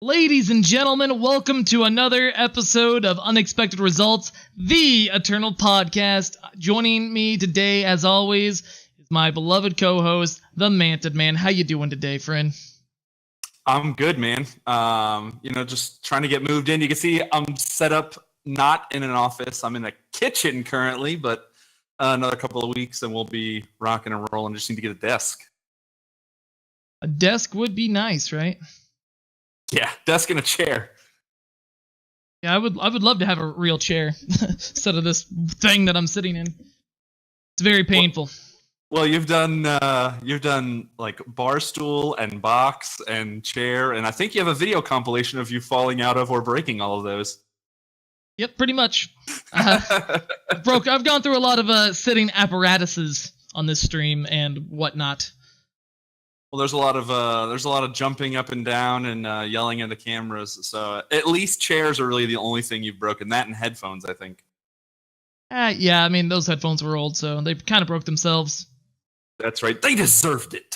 Ladies and gentlemen, welcome to another episode of Unexpected Results, the Eternal Podcast. Joining me today, as always, is my beloved co-host, the Mantid Man. How you doing today, friend? I'm good, man. Just trying to get moved in. You can see I'm set up not in an office. I'm in a kitchen currently, but another couple of weeks and we'll be rocking and rolling. Just need to get a desk. A desk would be nice, right? Yeah, desk and a chair. Yeah, I would love to have a real chair instead of this thing that I'm sitting in. It's very painful. Well, you've done like bar stool and box and chair, and I think you have a video compilation of you falling out of or breaking all of those. Yep, pretty much. I've gone through a lot of sitting apparatuses on this stream and whatnot. Well, there's a lot of jumping up and down and yelling at the cameras. So at least chairs are really the only thing you've broken. That and headphones, I think. Yeah, I mean those headphones were old, so they kind of broke themselves. That's right. They deserved it.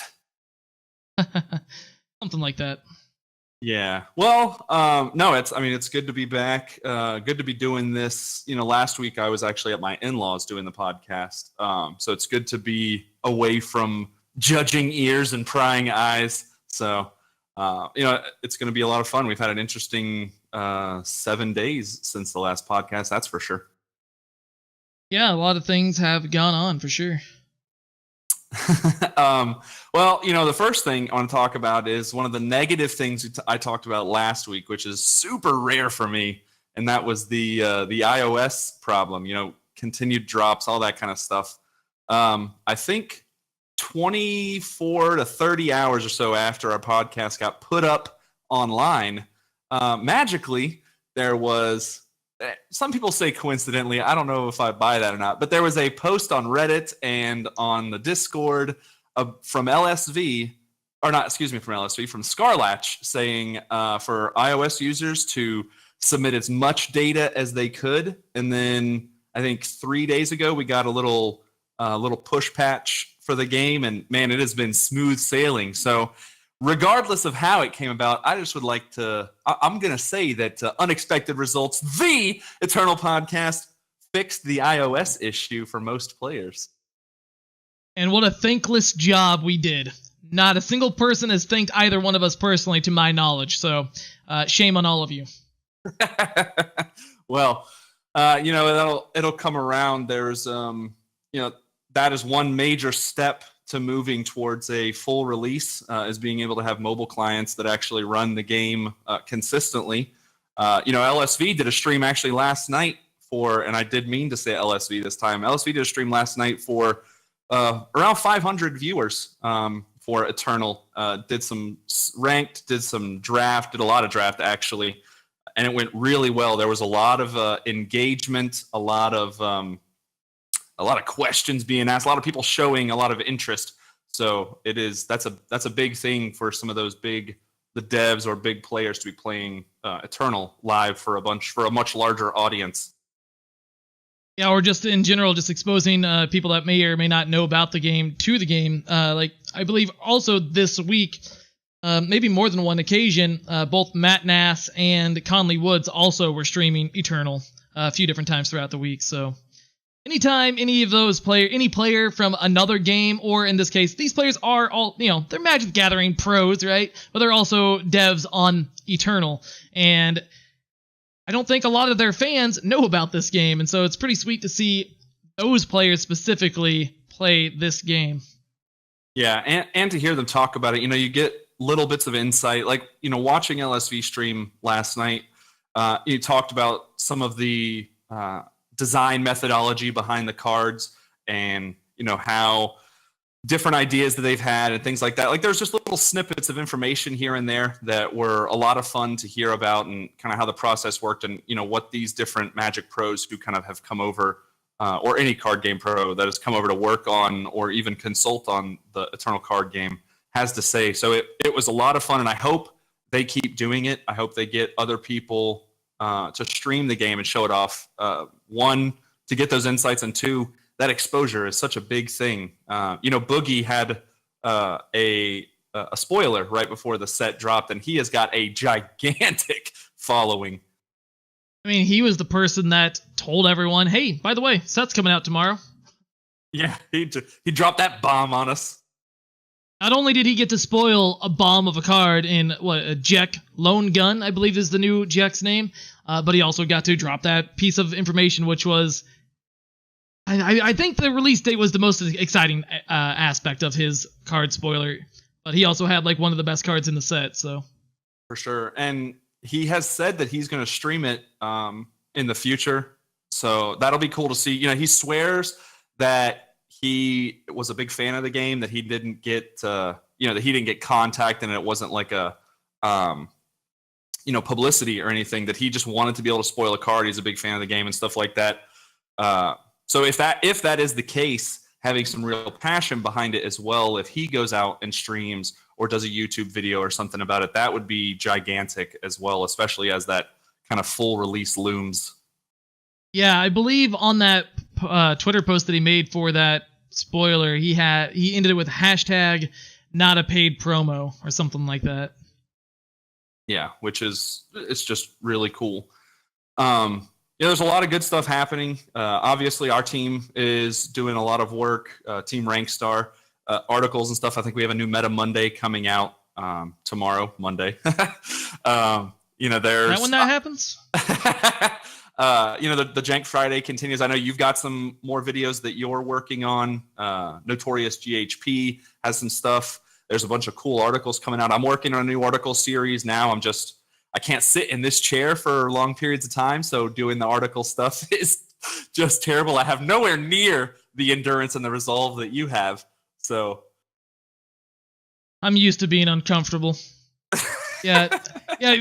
Something like that. Yeah. Well, no, it's good to be back. Good to be doing this. You know, last week I was actually at my in-laws doing the podcast. So it's good to be away from judging ears and prying eyes. So, it's going to be a lot of fun. We've had an interesting 7 days since the last podcast. That's for sure. Yeah, a lot of things have gone on for sure. Well, the first thing I want to talk about is one of the negative things I talked about last week, which is super rare for me, and that was the iOS problem. Continued drops, all that kind of stuff. I think 24 to 30 hours or so after our podcast got put up online, magically there was. Some people say coincidentally, I don't know if I buy that or not, but there was a post on Reddit and on the Discord from LSV, or not, excuse me, from LSV, from Scarlatch, saying for iOS users to submit as much data as they could. And then I think 3 days ago, we got a little push patch for the game, and man, it has been smooth sailing. So regardless of how it came about, I just would like to, I'm going to say that Unexpected Results, the Eternal Podcast, fixed the iOS issue for most players. And what a thankless job we did. Not a single person has thanked either one of us personally, to my knowledge. So shame on all of you. Well, it'll come around. There's, that is one major step to moving towards a full release, is being able to have mobile clients that actually run the game consistently. LSV did a stream actually last night and I did mean to say LSV this time. LSV did a stream last night for around 500 viewers for Eternal. Did some ranked, did some draft, did a lot of draft actually, and it went really well. There was a lot of engagement, a lot of questions being asked, a lot of people showing a lot of interest. So that's a big thing for some of those the devs or big players to be playing Eternal live for a much larger audience. Yeah, or just in general, just exposing people that may or may not know about the game to the game. Like I believe also this week, maybe more than one occasion, both Matt Nass and Conley Woods also were streaming Eternal a few different times throughout the week. So anytime any player from another game, or in this case, these players are all, they're Magic the Gathering pros, right? But they're also devs on Eternal. And I don't think a lot of their fans know about this game. And so it's pretty sweet to see those players specifically play this game. Yeah, and to hear them talk about it, you get little bits of insight. Like, watching LSV stream last night, you talked about some of the design methodology behind the cards, and how different ideas that they've had and things like that. Like, there's just little snippets of information here and there that were a lot of fun to hear about, and kind of how the process worked, and what these different Magic pros who kind of have come over, or any card game pro that has come over to work on or even consult on the Eternal card game has to say. So it was a lot of fun, and I hope they keep doing it. I hope they get other people to stream the game and show it off. One, to get those insights, and two, that exposure is such a big thing. Boogie had a a spoiler right before the set dropped, and he has got a gigantic following. I mean, he was the person that told everyone, "Hey, by the way, set's coming out tomorrow." Yeah, he dropped that bomb on us. Not only did he get to spoil a bomb of a card in a Jek Lone Gun, I believe is the new Jek's name, but he also got to drop that piece of information, which was, I think the release date was the most exciting aspect of his card spoiler. But he also had like one of the best cards in the set, so for sure. And he has said that he's going to stream it in the future, so that'll be cool to see. You know, he swears that he was a big fan of the game, that he didn't get that he didn't get contact, and it wasn't like a publicity or anything, that he just wanted to be able to spoil a card. He's a big fan of the game and stuff like that. So if that is the case, having some real passion behind it as well, if he goes out and streams or does a YouTube video or something about it, that would be gigantic as well, especially as that kind of full release looms. Yeah, I believe on that Twitter post that he made for that spoiler, he ended it with hashtag not a paid promo or something like that. Yeah, it's just really cool. There's a lot of good stuff happening. Obviously, our team is doing a lot of work. Team Rankstar, articles and stuff. I think we have a new Meta Monday coming out tomorrow, Monday. There's that when that happens. The Jank Friday continues. I know you've got some more videos that you're working on. Notorious GHP has some stuff. There's a bunch of cool articles coming out. I'm working on a new article series now. I can't sit in this chair for long periods of time, so doing the article stuff is just terrible. I have nowhere near the endurance and the resolve that you have. So I'm used to being uncomfortable. Yeah.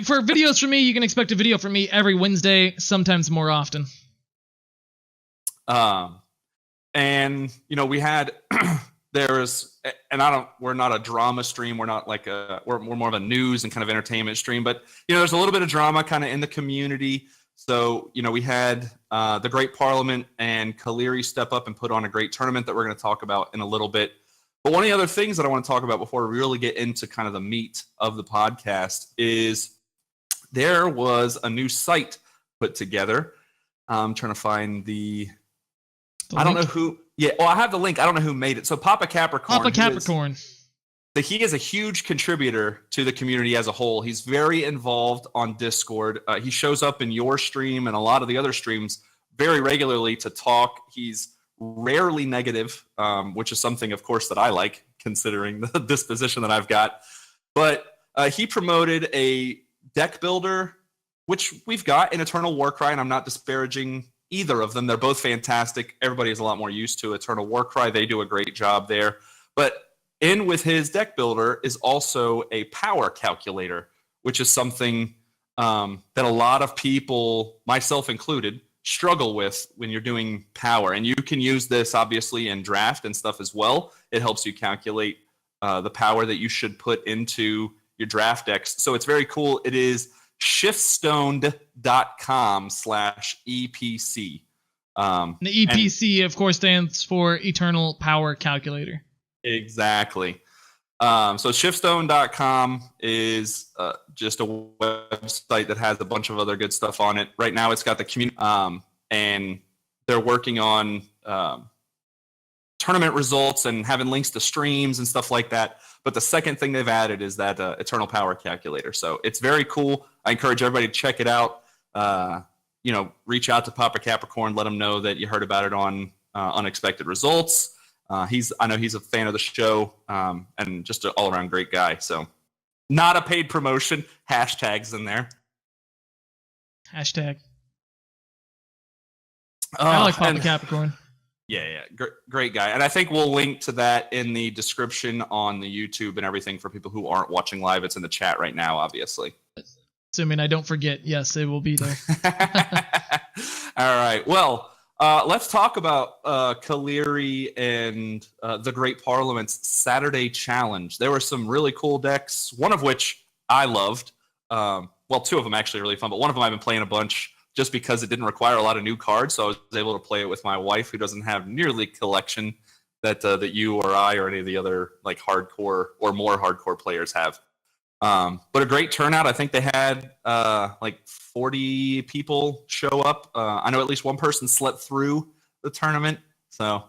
For videos from me, you can expect a video from me every Wednesday, sometimes more often. We had we're not a drama stream. We're not like we're more of a news and kind of entertainment stream, but there's a little bit of drama kind of in the community. So, we had the Great Parliament and Kaleri step up and put on a great tournament that we're going to talk about in a little bit. But one of the other things that I want to talk about before we really get into kind of the meat of the podcast is there was a new site put together. I'm trying to find I don't know who. Yeah, I have the link. I don't know who made it. So Papa Capricorn. He is a huge contributor to the community as a whole. He's very involved on Discord. He shows up in your stream and a lot of the other streams very regularly to talk. He's rarely negative, which is something, of course, that I like, considering the disposition that I've got. But he promoted a deck builder, which we've got in Eternal Warcry, and I'm not disparaging either of them. They're both fantastic. Everybody is a lot more used to Eternal Warcry. They do a great job there. But in with his deck builder is also a power calculator, which is something that a lot of people, myself included, struggle with when you're doing power. And you can use this, obviously, in draft and stuff as well. It helps you calculate the power that you should put into your draft decks. So it's very cool. It is shiftstone.com/EPC. The EPC, of course, stands for Eternal Power Calculator. Exactly. So shiftstone.com is just a website that has a bunch of other good stuff on it. Right now it's got the community, and they're working on tournament results and having links to streams and stuff like that. But the second thing they've added is that Eternal Power Calculator. So it's very cool. I encourage everybody to check it out. Reach out to Papa Capricorn, let him know that you heard about it on Unexpected Results. I know he's a fan of the show, and just an all-around great guy. So not a paid promotion. Hashtags in there. Hashtag. I like Papa Capricorn. Yeah. Great guy. And I think we'll link to that in the description on the YouTube and everything for people who aren't watching live. It's in the chat right now, obviously. Assuming I don't forget. Yes, it will be there. All right. Well, let's talk about Kaleri and the Great Parliament's Saturday Challenge. There were some really cool decks, one of which I loved. Two of them actually are really fun, but one of them I've been playing a bunch just because it didn't require a lot of new cards, so I was able to play it with my wife, who doesn't have nearly collection that you or I or any of the other like hardcore or more hardcore players have. But a great turnout. I think they had like 40 people show up. I know at least one person slept through the tournament. So,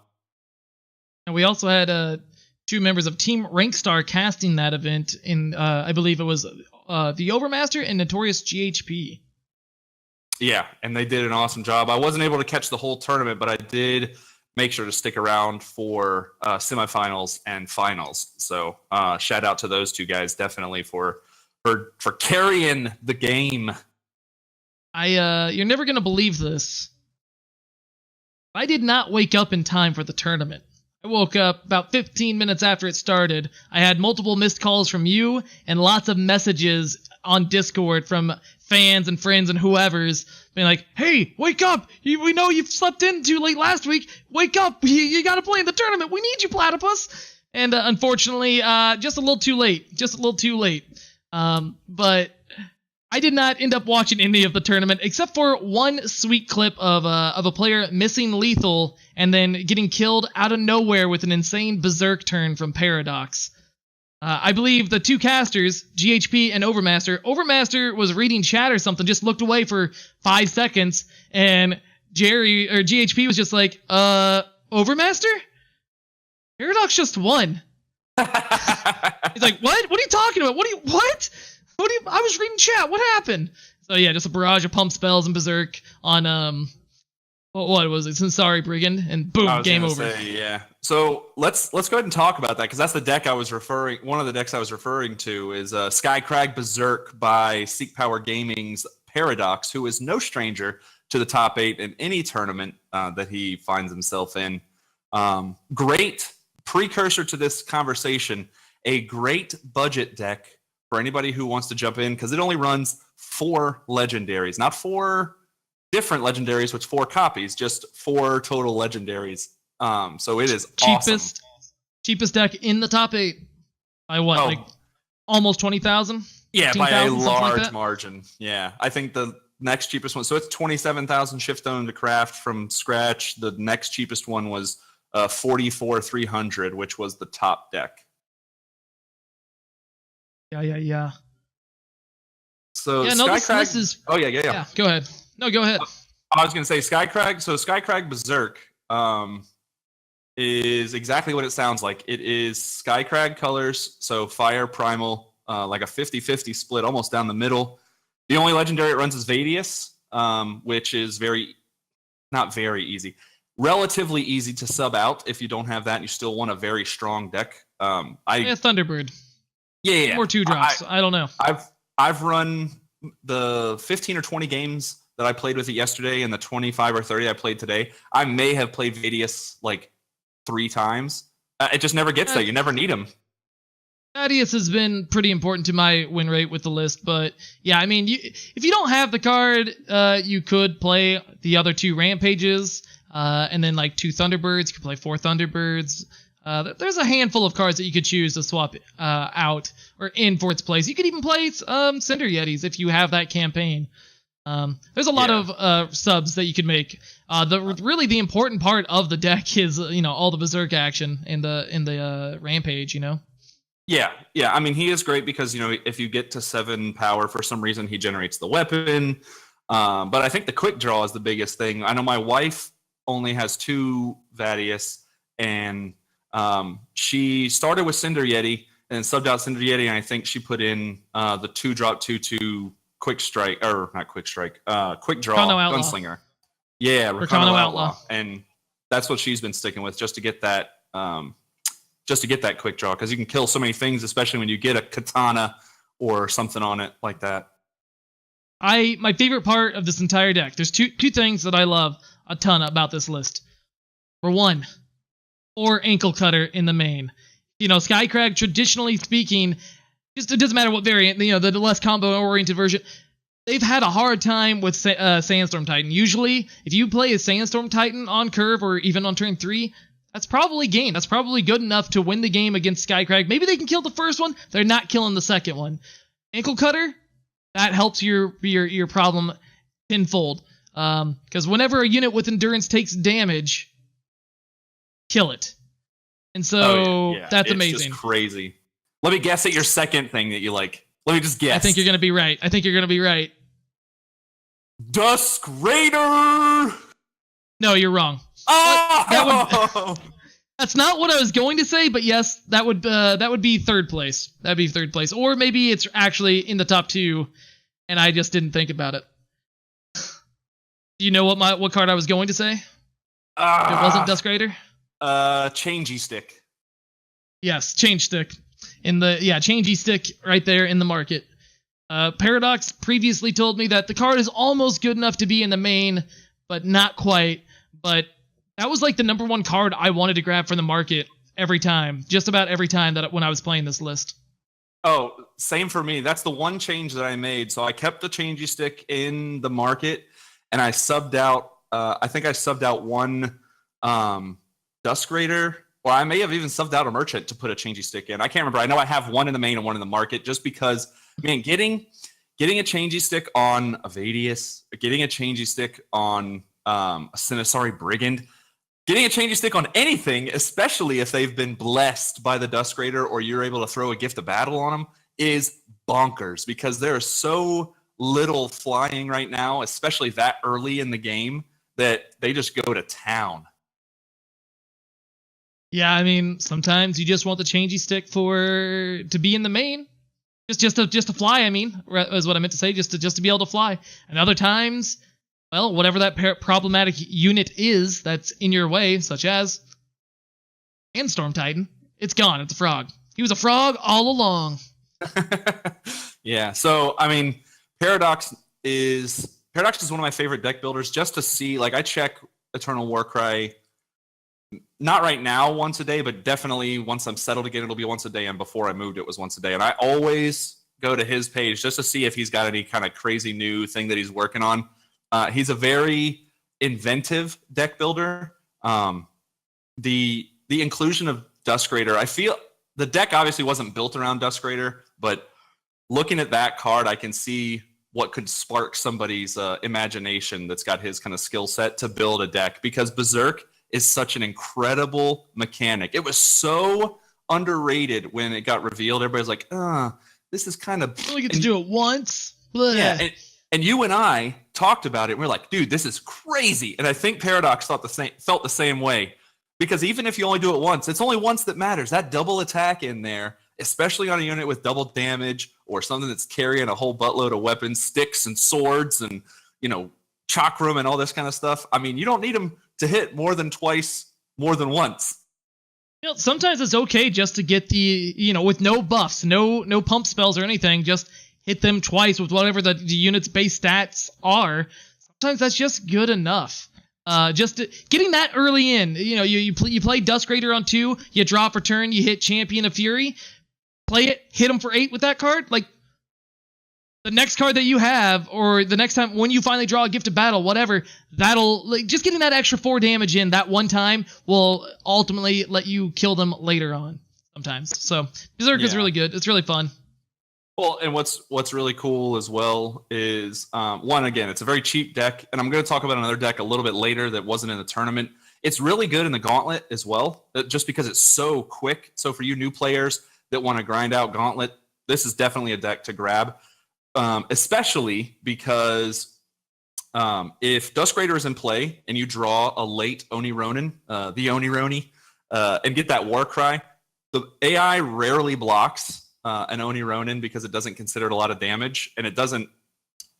and we also had two members of Team Rankstar casting that event in, I believe it was the Overmaster and Notorious GHP. Yeah, and they did an awesome job. I wasn't able to catch the whole tournament, but I did make sure to stick around for semifinals and finals. So shout out to those two guys definitely for carrying the game. You're never gonna believe this. I did not wake up in time for the tournament. I woke up about 15 minutes after it started. I had multiple missed calls from you and lots of messages on Discord from fans and friends and whoever's being like, hey, wake up! We know you slept in too late last week. Wake up! You gotta play in the tournament. We need you, Platypus! And unfortunately, just a little too late. But I did not end up watching any of the tournament except for one sweet clip of a player missing lethal and then getting killed out of nowhere with an insane berserk turn from Paradox. I believe the two casters, GHP and Overmaster was reading chat or something, just looked away for 5 seconds, and GHP was just like, Overmaster? Paradox just won. He's like, what? What are you talking about? What? I was reading chat. What happened? So yeah, just a barrage of pump spells and berserk on what was it? Sensari Brigand, and boom, game over. Yeah. So let's go ahead and talk about that because that's the deck I was referring. One of the decks I was referring to is Skycrag Berserk by Seek Power Gaming's Paradox, who is no stranger to the top 8 in any tournament that he finds himself in. Great precursor to this conversation. A great budget deck for anybody who wants to jump in because it only runs 4 legendaries, not 4 different legendaries with 4 copies, just 4 total legendaries. So it is cheapest deck in the top 8 by what, like almost 20,000? Yeah, by a large margin. Yeah, I think the next cheapest one. So it's 27,000 Shiftstone to craft from scratch. The next cheapest one was 44,300, which was the top deck. Yeah. So yeah, no, this is. Oh yeah. Go ahead. No, go ahead. I was going to say Skycrag. So Skycrag Berserk is exactly what it sounds like. It is Skycrag colors, so Fire Primal, like a 50-50 split, almost down the middle. The only legendary it runs is Vadius, which is not very easy. Relatively easy to sub out if you don't have that and you still want a very strong deck. Thunderbird. Yeah. Or 2 drops. I don't know. I've run the 15 or 20 games that I played with it yesterday and the 25 or 30 I played today. I may have played Vadius like 3 times. It just never gets there. You never need him. Vadius has been pretty important to my win rate with the list, but yeah, I mean, if you don't have the card, you could play the other 2 Rampages, and then like 2 Thunderbirds. You could play 4 Thunderbirds. There's a handful of cards that you could choose to swap out or in for its place. You could even play Cinder Yetis if you have that campaign. There's a lot of subs that you could make. Really the important part of the deck is all the Berserk action in the Rampage. Yeah. I mean, he is great because if you get to 7 power for some reason, he generates the weapon. But I think the quick draw is the biggest thing. I know my wife only has 2 Vadius, and she started with Cinder Yeti and subbed out Cinder Yeti, and I think she put in the 2-drop 2/2 quick strike, or not quick strike, quick draw gunslinger. Yeah, Rakano Outlaw, and that's what she's been sticking with just to get that quick draw because you can kill so many things, especially when you get a katana or something on it like that. My favorite part of this entire deck. There's two things that I love a ton about this list. For one, 4 ankle cutter in the main. Skycrag, traditionally speaking, it doesn't matter what variant, the less combo-oriented version, they've had a hard time with Sandstorm Titan. Usually, if you play a Sandstorm Titan on curve or even on turn 3, that's probably game. That's probably good enough to win the game against Skycrag. Maybe they can kill the first one, they're not killing the second one. Ankle cutter, that helps your problem tenfold. Because whenever a unit with endurance takes damage, kill it. And so that's it's amazing. Just crazy. Let me guess at your second thing that you like. Let me just guess. I think you're going to be right. Dusk Raider! No, you're wrong. Oh! That's not what I was going to say, but yes, that would be third place. That'd be third place. Or maybe it's actually in the top 2, and I just didn't think about it. Do you know what card I was going to say? If it wasn't Dusk Raider? Changey Stick. Yes, Change Stick. Changey Stick right there in the market. Paradox previously told me that the card is almost good enough to be in the main, but not quite. But that was like the number 1 card I wanted to grab from the market every time. Just about every time that when I was playing this list. Oh, same for me. That's the one change that I made. So I kept the Changey Stick in the market, and I subbed out. I think I subbed out one Dusk Raider, or I may have even subbed out a Merchant to put a Changey Stick in. I can't remember. I know I have one in the main and one in the market, just because, man, getting a Changey Stick on a Vadius, getting a Changey Stick on a Sinisari Brigand, getting a Changey Stick on anything, especially if they've been blessed by the Dusk Raider or you're able to throw a Gift of Battle on them, is bonkers, because there is so little flying right now, especially that early in the game, that they just go to town. Yeah, I mean, sometimes you just want the Changey Stick to be in the main. Just to fly, I mean, is what I meant to say, just to be able to fly. And other times, well, whatever that problematic unit is that's in your way, such as Sandstorm Titan, it's gone. It's a frog. He was a frog all along. Yeah, so, I mean, Paradox is one of my favorite deck builders, just to see, like, I check Eternal Warcry, not right now once a day, but definitely once I'm settled again, it'll be once a day, and before I moved, it was once a day. And I always go to his page just to see if he's got any kind of crazy new thing that he's working on. He's a very inventive deck builder. The inclusion of Dusk Raider, I feel the deck obviously wasn't built around Dusk Raider, but looking at that card, I can see what could spark somebody's imagination that's got his kind of skill set to build a deck, because Berserk is such an incredible mechanic. It was so underrated when it got revealed. Everybody's like, this is kind of... You only get to do it once? Blah. Yeah, and you and I talked about it, and we're like, dude, this is crazy. And I think Paradox felt the same way, because even if you only do it once, it's only once that matters. That double attack in there, especially on a unit with double damage or something that's carrying a whole buttload of weapons, sticks and swords and, chakram and all this kind of stuff. I mean, you don't need them to hit more than twice, more than once. Sometimes it's okay just to get the, with no buffs, no pump spells or anything, just hit them twice with whatever the unit's base stats are. Sometimes that's just good enough. Getting that early in, you play Dusk Raider on 2, you drop return, you hit Champion of Fury, play it, hit him for 8 with that card. Like, the next card that you have, or the next time when you finally draw a Gift of Battle, whatever, just getting that extra 4 damage in that one time will ultimately let you kill them later on sometimes. So Berserker is really good. It's really fun. Well, and what's really cool as well is, one, again, it's a very cheap deck, and I'm going to talk about another deck a little bit later that wasn't in the tournament. It's really good in the Gauntlet as well, just because it's so quick. So for you new players that want to grind out Gauntlet, this is definitely a deck to grab. Especially because if Dusk Raider is in play and you draw a late Oni Ronin, the Oni Roni, and get that War Cry, the AI rarely blocks an Oni Ronin because it doesn't consider it a lot of damage, and it doesn't.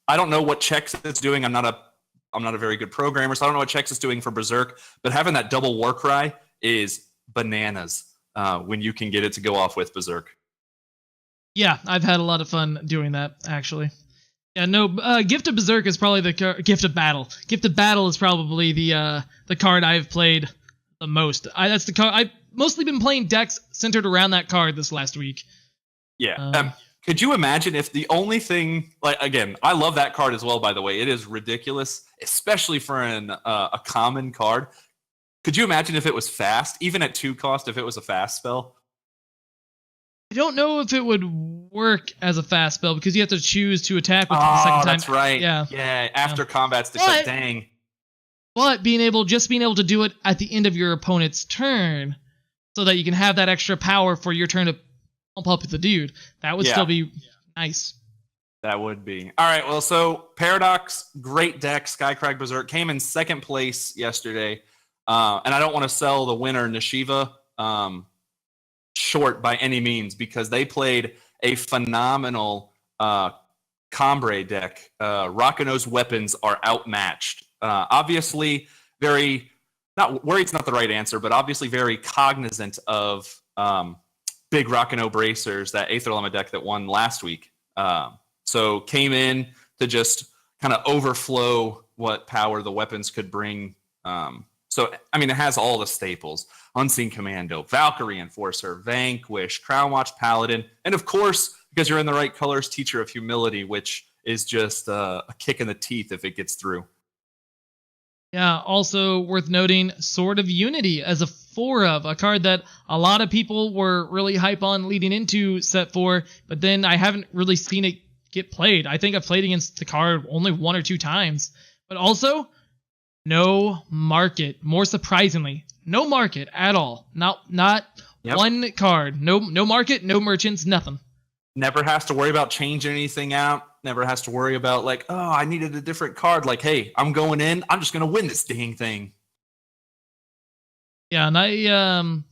I don't know what checks it's doing. I'm not a very good programmer, so I don't know what checks it's doing for Berserk. But having that double War Cry is bananas when you can get it to go off with Berserk. Yeah, I've had a lot of fun doing that, actually. Yeah, no, Gift of Berserk is probably Gift of Battle. Gift of Battle is probably the card I've played the most. That's the card I've mostly been playing decks centered around that card this last week. Yeah. Could you imagine if the only thing, like, again, I love that card as well, by the way. It is ridiculous, especially for a common card. Could you imagine if it was fast, even at 2 cost, if it was a fast spell? I don't know if it would work as a fast spell, because you have to choose to attack with the second time. That's right. Yeah, after combat's declared. Dang. But being able to do it at the end of your opponent's turn so that you can have that extra power for your turn to pump up the dude. That would still be nice. That would be. All right, well, so Paradox, great deck. Skycrag Berserk came in second place yesterday. And I don't want to sell the winner, Nishiva, short by any means, because they played a phenomenal Combre deck. Rakano's weapons are outmatched. Obviously, not worried's not the right answer, but obviously very cognizant of big Rakano bracers, that Aether Llama deck that won last week. So came in to just kind of overflow what power the weapons could bring. So, I mean, it has all the staples: Unseen Commando, Valkyrie Enforcer, Vanquish, Crown Watch Paladin, and of course, because you're in the right colors, Teacher of Humility, which is just a kick in the teeth if it gets through. Yeah, also worth noting, Sword of Unity as a 4-of, a card that a lot of people were really hype on leading into set 4, but then I haven't really seen it get played. I think I've played against the card only 1 or 2 times. But also, no market. More surprisingly, no market at all. Not one card. No market, no merchants, nothing. Never has to worry about changing anything out. Never has to worry about like, oh, I needed a different card. Like, hey, I'm going in. I'm just going to win this dang thing. Yeah, and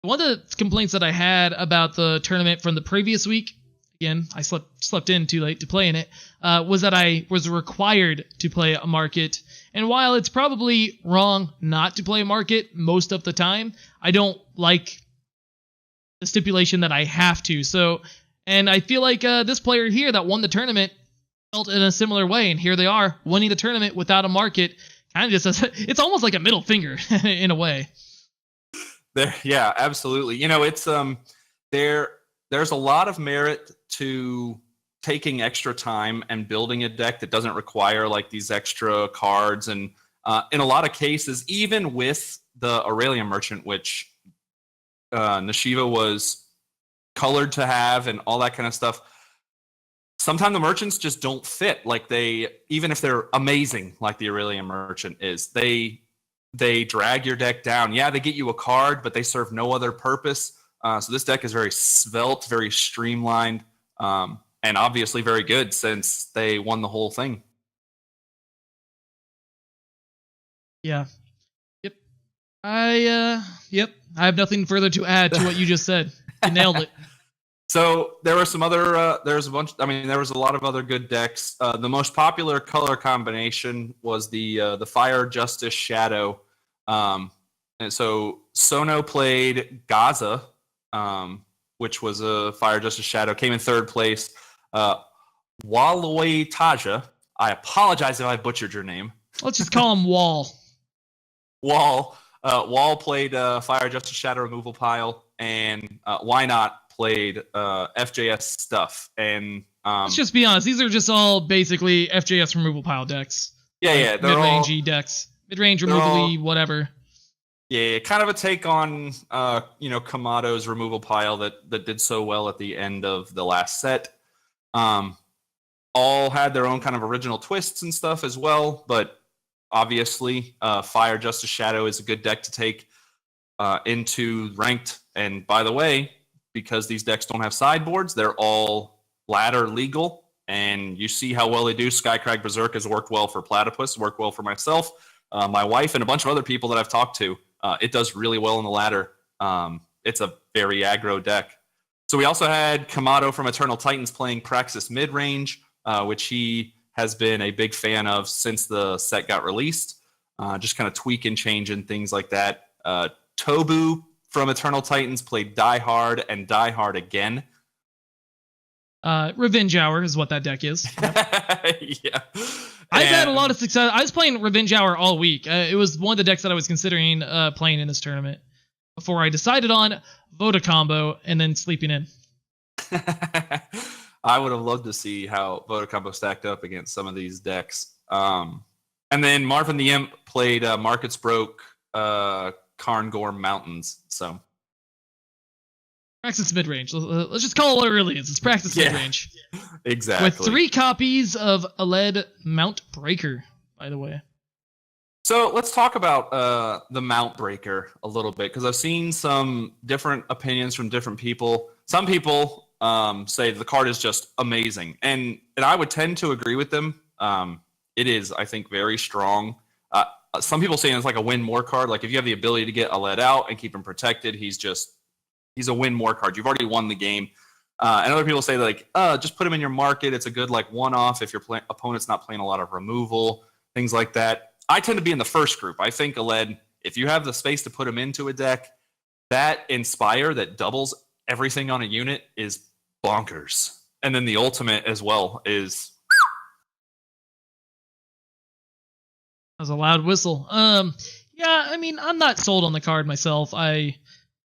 one of the complaints that I had about the tournament from the previous week, again, I slept in too late to play in it, was that I was required to play a market. And while it's probably wrong not to play a market most of the time, I don't like the stipulation that I have to. So, and I feel like this player here that won the tournament felt in a similar way, and here they are winning the tournament without a market. Kind of just it's almost like a middle finger in a way. Yeah, absolutely. You know, it's there's a lot of merit to taking extra time and building a deck that doesn't require like these extra cards, and in a lot of cases, even with the Aurelian Merchant, which Nishiva was colored to have and all that kind of stuff, sometimes the merchants just don't fit. Like even if they're amazing, like the Aurelian Merchant is, they drag your deck down. Yeah, they get you a card, but they serve no other purpose. So this deck is very svelte, very streamlined, and obviously very good since they won the whole thing. Yeah. Yep. I have nothing further to add to what you just said. You nailed it. So there were some other, there was a lot of other good decks. The most popular color combination was the Fire Justice Shadow. And so Sono played Gaza, which was a Fire Justice Shadow, came in third place. Walloy Taja, I apologize if I butchered your name. Let's just call him Wall. Wall played Fire Justice Shadow Removal Pile, and Why Not played FJS Stuff. And let's just be honest, these are just all basically FJS Removal Pile decks. Yeah, like mid-rangey decks. Mid-range removal-y, whatever. Yeah, kind of a take on Kamado's Removal Pile that did so well at the end of the last set. All had their own kind of original twists and stuff as well, but obviously Fire Justice Shadow is a good deck to take into ranked. And by the way, because these decks don't have sideboards, they're all ladder legal, and you see how well they do. Skycrag Berserk has worked well for Platypus, worked well for myself, my wife, and a bunch of other people that I've talked to. It does really well in the ladder. It's a very aggro deck. So we also had Kamado from Eternal Titans playing Praxis Midrange, which he has been a big fan of since the set got released. Just kind of tweaking, changing things like that. Tobu from Eternal Titans played Die Hard and Die Hard again. Revenge Hour is what that deck is. Yeah. I've had a lot of success. I was playing Revenge Hour all week. It was one of the decks that I was considering playing in this tournament before I decided on Voda Combo and then sleeping in. I would have loved to see how Voda Combo stacked up against some of these decks. And then Marvin the Imp played Markets Broke Carngore Mountains. So Praxis Midrange. Let's just call it what it really is. It's Praxis Midrange. Exactly. With 3 copies of Aled Mount Breaker, by the way. So let's talk about the Mount Breaker a little bit, because I've seen some different opinions from different people. Some people say the card is just amazing, and I would tend to agree with them. It is, I think, very strong. Some people saying it's like a win more card. Like if you have the ability to get a lead out and keep him protected, he's a win more card. You've already won the game. And other people say like, just put him in your market. It's a good like one-off if your opponent's not playing a lot of removal, things like that. I tend to be in the first group. I think Aled, if you have the space to put him into a deck, that Inspire that doubles everything on a unit is bonkers. And then the ultimate as well is... That was a loud whistle. Yeah, I mean, I'm not sold on the card myself. I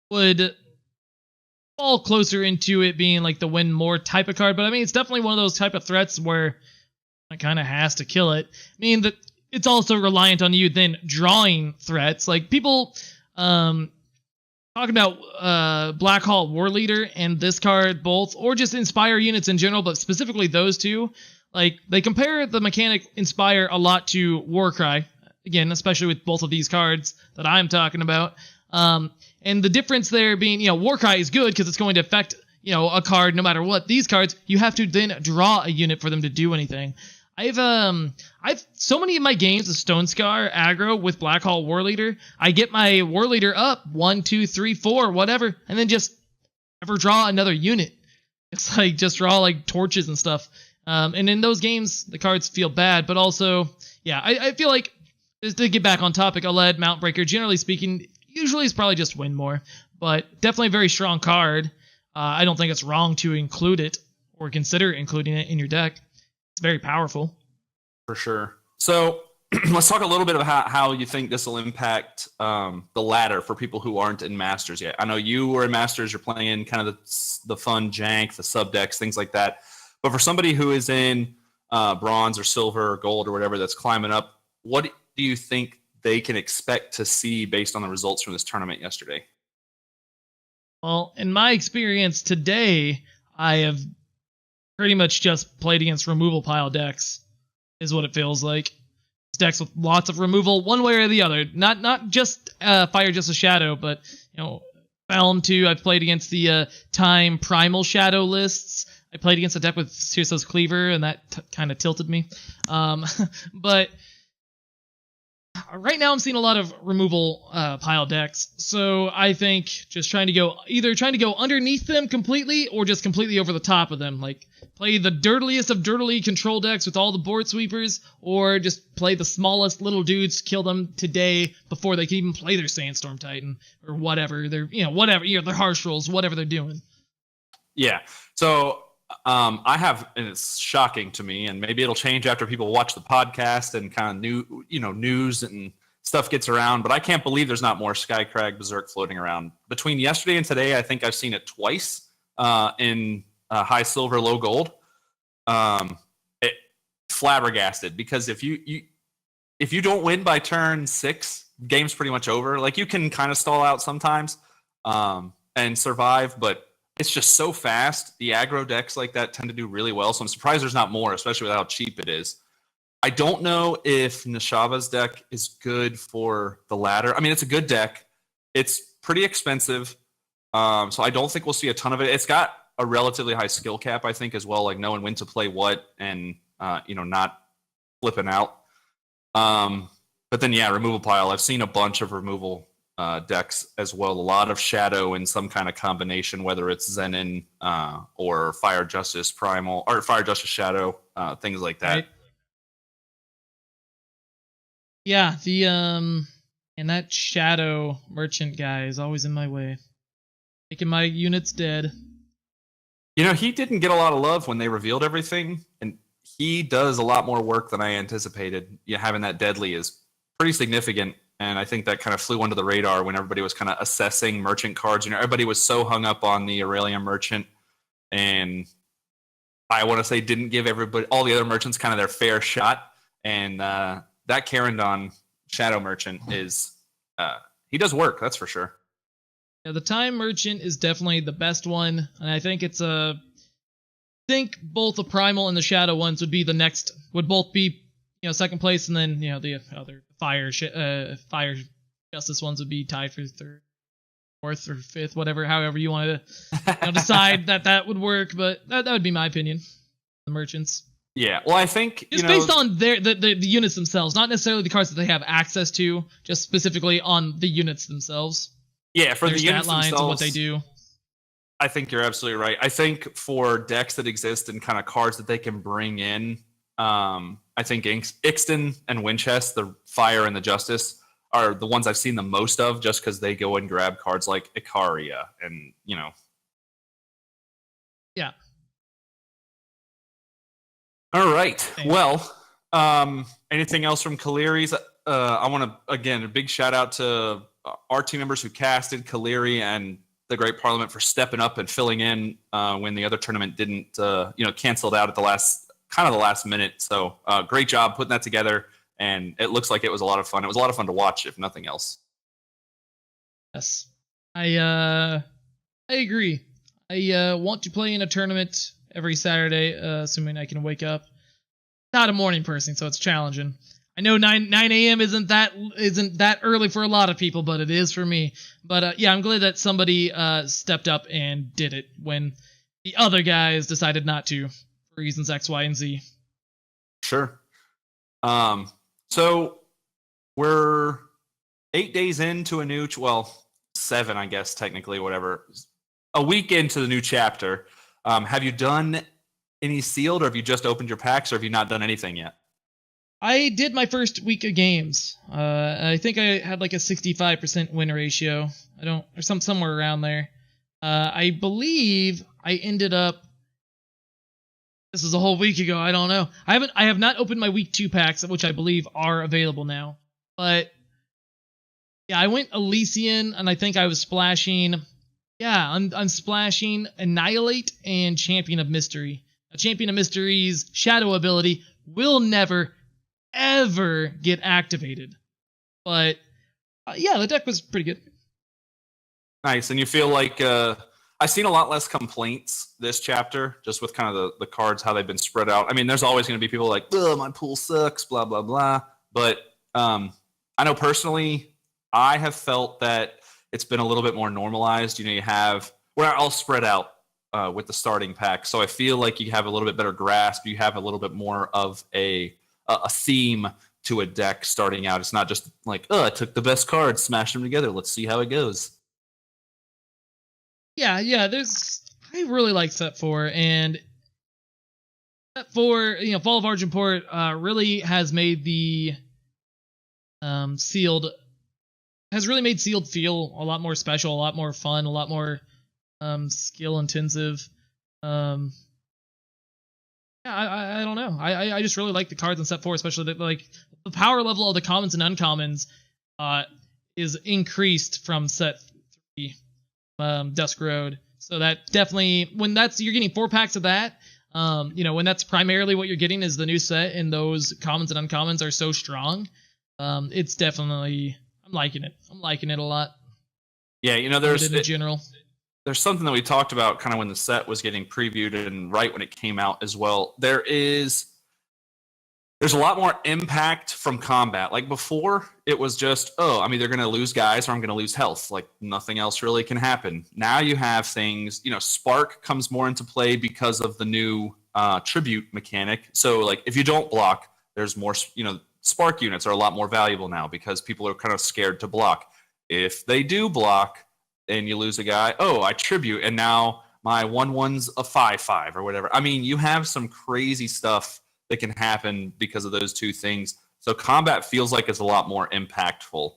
would fall closer into it being like the win more type of card, but I mean, it's definitely one of those type of threats where it kind of has to kill it. I mean, that it's also reliant on you then drawing threats. Like people talking about Black Hall War Leader and this card both, or just Inspire units in general, but specifically those two. Like, they compare the mechanic Inspire a lot to Warcry, again, especially with both of these cards that I'm talking about. And the difference there being, Warcry is good because it's going to affect, a card no matter what. These cards, you have to then draw a unit for them to do anything. I've so many of my games of Stone Scar aggro with Black Hall War Leader, I get my War Leader up 1, 2, 3, 4, whatever, and then just never draw another unit. It's like just draw like torches and stuff. And in those games, the cards feel bad, but also, yeah, I feel like, just to get back on topic, Aled, Mount Breaker, generally speaking, usually is probably just win more, but definitely a very strong card. I don't think it's wrong to include it or consider including it in your deck. It's very powerful. For sure. So let's talk a little bit about how you think this will impact the ladder for people who aren't in Masters yet. I know you were in Masters, you're playing kind of the fun jank, the sub decks, things like that. But for somebody who is in bronze or silver or gold or whatever that's climbing up, what do you think they can expect to see based on the results from this tournament yesterday? Well, in my experience today, I have pretty much just played against removal pile decks, is what it feels like. It's decks with lots of removal, one way or the other. Not just Fire Just a Shadow, but Felm too. I've played against the Time Primal Shadow lists. I played against a deck with Searso's Cleaver, and that kind of tilted me. But right now I'm seeing a lot of removal pile decks, so I think just trying to go underneath them completely, or just completely over the top of them. Like, play the dirtiest of dirtily control decks with all the board sweepers, or just play the smallest little dudes, kill them today before they can even play their Sandstorm Titan, or whatever. Their Harsh Rolls, whatever they're doing. Yeah, so... I have, and it's shocking to me, and maybe it'll change after people watch the podcast and kind of news and stuff gets around, but I can't believe there's not more Skycrag Berserk floating around. Between yesterday and today, I think I've seen it twice in high silver, low gold. It flabbergasted, because if you don't win by turn 6, game's pretty much over. Like, you can kind of stall out sometimes and survive, but it's just so fast. The aggro decks like that tend to do really well, so I'm surprised there's not more, especially with how cheap it is. I don't know if Nishava's deck is good for the ladder. I mean, it's a good deck. It's pretty expensive, so I don't think we'll see a ton of it. It's got a relatively high skill cap, I think, as well, like knowing when to play what and not flipping out. But then, yeah, removal pile. I've seen a bunch of removal decks as well. A lot of Shadow in some kind of combination, whether it's Zenin or Fire Justice Primal or Fire Justice Shadow, things like that. Right. Yeah, and that Shadow Merchant guy is always in my way, making my units dead. He didn't get a lot of love when they revealed everything, and he does a lot more work than I anticipated. Having that deadly is pretty significant. And I think that kind of flew under the radar when everybody was kind of assessing merchant cards. Everybody was so hung up on the Aurelian merchant, and I want to say didn't give all the other merchants kind of their fair shot. And that Karandon Shadow Merchant is he does work, that's for sure. Yeah, the Time Merchant is definitely the best one, and I think both the Primal and the Shadow ones would both be second place, and then the other fire justice ones would be tied for third, fourth, or fifth, whatever, however you want to decide that would work. But that would be my opinion. The merchants. Yeah, well, I think it's based on the units themselves, not necessarily the cards that they have access to, just specifically on the units themselves. Yeah, for the units lines themselves, and what they do. I think you're absolutely right. I think for decks that exist and kind of cards that they can bring in, I think Ixton and Winchester, the Fire and the Justice, are the ones I've seen the most of, just because they go and grab cards like Icaria and Yeah. All right. Well, anything else from Kaliri's? I want to, again, a big shout out to our team members who casted Kaliri and the Great Parliament for stepping up and filling in when the other tournament didn't, canceled out at the last minute. So great job putting that together. And it looks like it was a lot of fun. It was a lot of fun to watch, if nothing else. Yes. I agree. I want to play in a tournament every Saturday, assuming I can wake up. Not a morning person, so it's challenging. I know 9 a.m. isn't that early for a lot of people, but it is for me. But yeah, I'm glad that somebody stepped up and did it when the other guys decided not to, for reasons X, Y, and Z. Sure. So we're 8 days into a new, 7, I guess, technically, whatever. A week into the new chapter. Have you done any sealed, or have you just opened your packs, or have you not done anything yet? I did my first week of games. I think I had like a 65% win ratio. Or somewhere around there. I believe I ended up. This was a whole week ago. I don't know. I have not opened my week 2 packs, which I believe are available now. But yeah, I went Elysian, and I think I was splashing. Yeah, I'm splashing Annihilate and Champion of Mystery. A Champion of Mystery's shadow ability will never, ever get activated. But yeah, the deck was pretty good. Nice, and you feel like I've seen a lot less complaints this chapter, just with kind of the cards, how they've been spread out. I mean, there's always going to be people like, "Oh, my pool sucks," blah blah blah. But I know personally, I have felt that it's been a little bit more normalized. We're all spread out with the starting pack, so I feel like you have a little bit better grasp. You have a little bit more of a theme to a deck starting out. It's not just like, I took the best cards, smashed them together. Let's see how it goes. Yeah. I really like set 4, and set 4, Fall of Argenport really has made the sealed feel a lot more special, a lot more fun, a lot more skill intensive. Yeah, I don't know. I just really like the cards in set 4, especially the power level of the commons and uncommons is increased from set 3, Dusk Road. So that definitely, when you're getting 4 packs of that, when that's primarily what you're getting is the new set, and those commons and uncommons are so strong, it's definitely, I'm liking it. I'm liking it a lot. Yeah, in general. There's something that we talked about kind of when the set was getting previewed and right when it came out as well. There's a lot more impact from combat. Like before, it was just, I'm either going to lose guys or I'm going to lose health. Like nothing else really can happen. Now you have things, Spark comes more into play because of the new tribute mechanic. So like if you don't block, there's more, Spark units are a lot more valuable now because people are kind of scared to block. If they do block and you lose a guy, I tribute, and now my 1/1's a 5/5 or whatever. I mean, you have some crazy stuff that can happen because of those two things. So combat feels like it's a lot more impactful.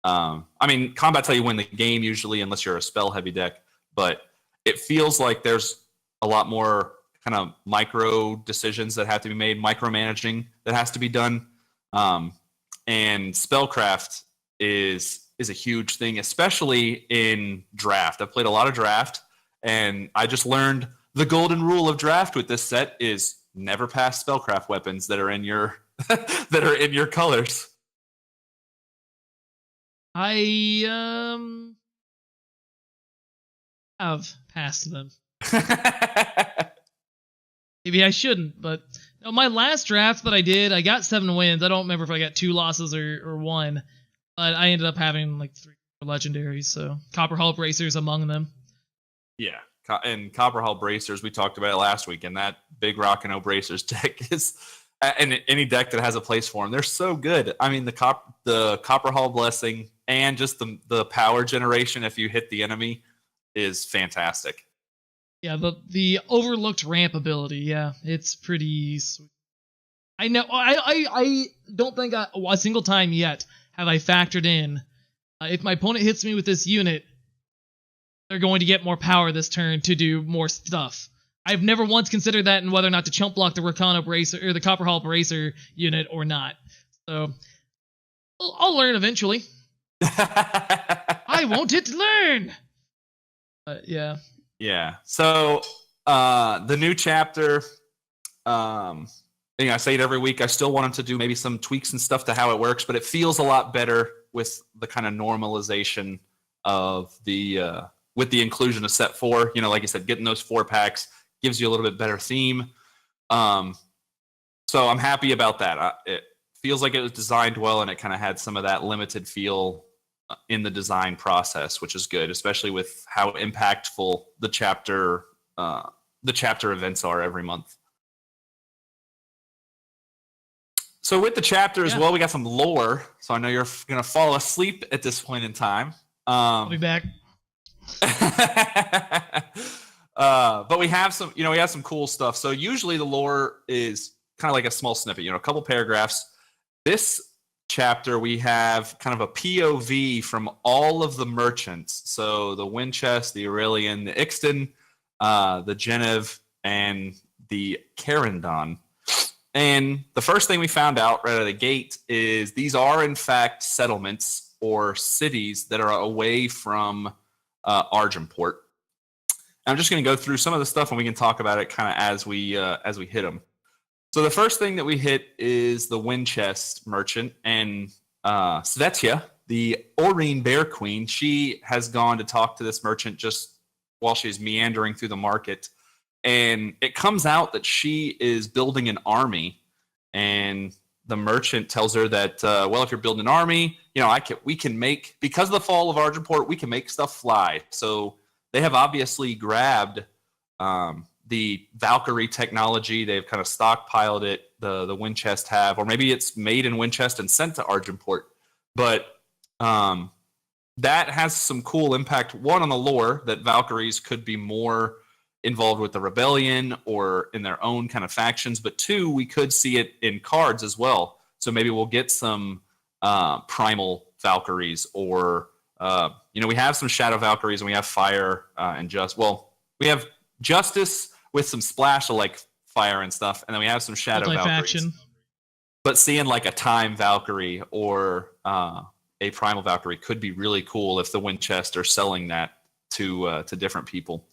Combat's how you win the game usually, unless you're a spell heavy deck, but it feels like there's a lot more kind of micro decisions that have to be made, micromanaging that has to be done. And spellcraft is a huge thing, especially in draft. I've played a lot of draft, and I just learned the golden rule of draft with this set is never pass spellcraft weapons that are in your colors. I have passed them. Maybe I shouldn't, but No, my last draft that I did, I got 7 wins. I don't remember if I got 2 losses or 1, but I ended up having like 3 legendaries. So Copper Hull Bracers among them. Yeah, and Copper Hull Bracers, we talked about it last week, and that Big Rockin' Bracers deck is, and any deck that has a place for them, they're so good. I mean, the Copper Hull Blessing and just the power generation if you hit the enemy is fantastic. Yeah, the overlooked ramp ability, yeah, it's pretty sweet. I know, I don't think a single time yet have I factored in, if my opponent hits me with this unit, they're going to get more power this turn to do more stuff. I've never once considered that in whether or not to chump block the Rakano Bracer or the Copper Hull Bracer unit or not. So I'll learn eventually. I want it to learn. Yeah. Yeah. So the new chapter, I say it every week. I still want them to do maybe some tweaks and stuff to how it works, but it feels a lot better with the kind of normalization of the with the inclusion of set 4. Like I said, getting those 4 packs gives you a little bit better theme. So I'm happy about that. It feels like it was designed well, and it kind of had some of that limited feel in the design process, which is good, especially with how impactful the chapter events are every month. So with the chapter as well, we got some lore. So I know you're going to fall asleep at this point in time. I'll be back. But we have some, we have some cool stuff. So usually the lore is kind of like a small snippet, a couple paragraphs. This chapter, we have kind of a POV from all of the merchants. So the Winchest, the Aurelian, the Ixton, the Genev, and the Carandon. And the first thing we found out right out of the gate is these are, in fact, settlements or cities that are away from Argenport. I'm just going to go through some of the stuff, and we can talk about it kind of as we hit them. So the first thing that we hit is the Winchest merchant, and Svetia, the Aurine Bear Queen. She has gone to talk to this merchant just while she's meandering through the market, and it comes out that she is building an army, and the merchant tells her that, if you're building an army, we can make, because of the fall of Argenport, we can make stuff fly. So they have obviously grabbed the Valkyrie technology. They've kind of stockpiled it. The Winchest have, or maybe it's made in Winchest and sent to Argenport. But that has some cool impact. One, on the lore, that Valkyries could be more involved with the rebellion or in their own kind of factions. But 2, we could see it in cards as well. So maybe we'll get some primal Valkyries, or we have some Shadow Valkyries, and we have Fire and we have Justice with some splash of like fire and stuff, and then we have some Shadow Valkyries. But seeing like a Time Valkyrie or a Primal Valkyrie could be really cool if the Winchester are selling that to different people.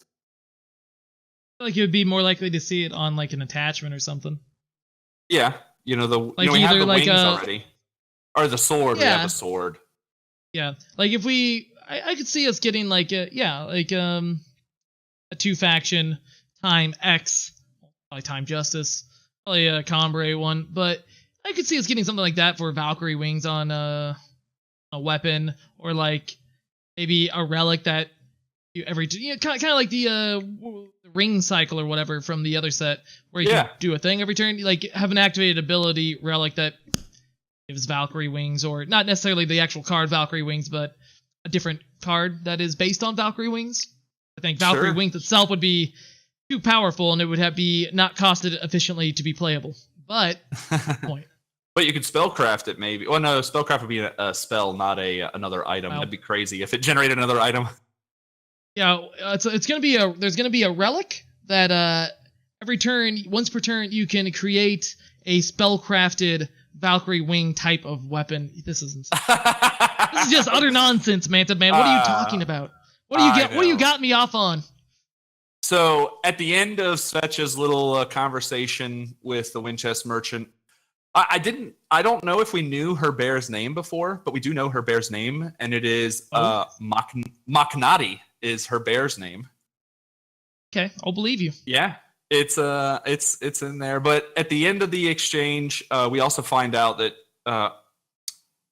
I feel like you would be more likely to see it on like an attachment or something. Yeah, we have the wings already, or the sword. Yeah. We have the sword. Yeah, like if I could see us getting like a 2-faction Time X, probably Time Justice, probably a Combray one, but I could see us getting something like that for Valkyrie wings on a weapon, or like maybe a relic that kind of like the ring cycle or whatever from the other set, where you can do a thing every turn, like have an activated ability relic that gives Valkyrie wings, or not necessarily the actual card Valkyrie wings, but a different card that is based on Valkyrie wings. I think Valkyrie wings itself would be too powerful, and it would be not costed efficiently to be playable. But point. But you could spellcraft it, maybe. Well, no, spellcraft would be a spell, not another item. That'd be crazy if it generated another item. Yeah, it's gonna be there's gonna be a relic that every turn, once per turn, you can create a spellcrafted Valkyrie wing type of weapon. This is insane. This is just utter nonsense, Manta Man. What are you talking about? What do you got me off on? So at the end of Svetia's little conversation with the Winchester merchant, I don't know if we knew her bear's name before, but we do know her bear's name, and it is Maknati is her bear's name. Okay, I'll believe you. Yeah. It's in there. But at the end of the exchange, we also find out that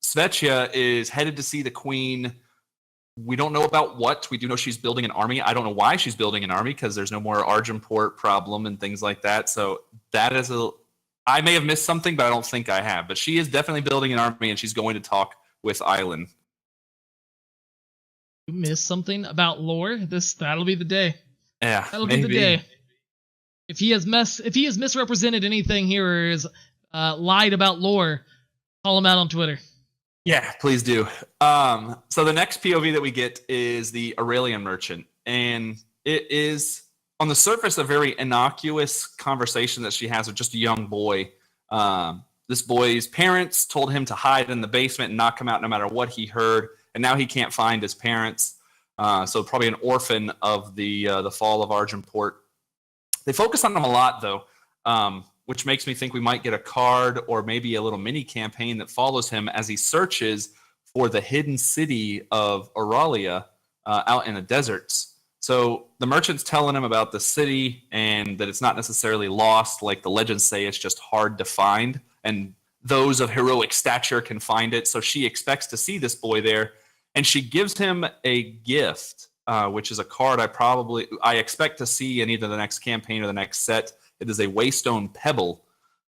Svetya is headed to see the queen. We don't know about what. We do know she's building an army. I don't know why she's building an army because there's no more Argenport problem and things like that. So that is I may have missed something, but I don't think I have. But she is definitely building an army, and she's going to talk with Island. You missed something about lore? That'll be the day. Yeah, that'll be the day. If he has misrepresented anything here or is lied about lore, call him out on Twitter. Yeah, please do. So the next POV that we get is the Aurelian merchant, and it is on the surface a very innocuous conversation that she has with just a young boy. This boy's parents told him to hide in the basement and not come out no matter what he heard, and now he can't find his parents. So probably an orphan of the fall of Argenport. They focus on him a lot, though. Which makes me think we might get a card or maybe a little mini campaign that follows him as he searches for the hidden city of Auralia out in the deserts. So the merchant's telling him about the city and that it's not necessarily lost, like the legends say, it's just hard to find. And those of heroic stature can find it. So she expects to see this boy there. And she gives him a gift, which is a card I expect to see in either the next campaign or the next set. It is a Waystone Pebble.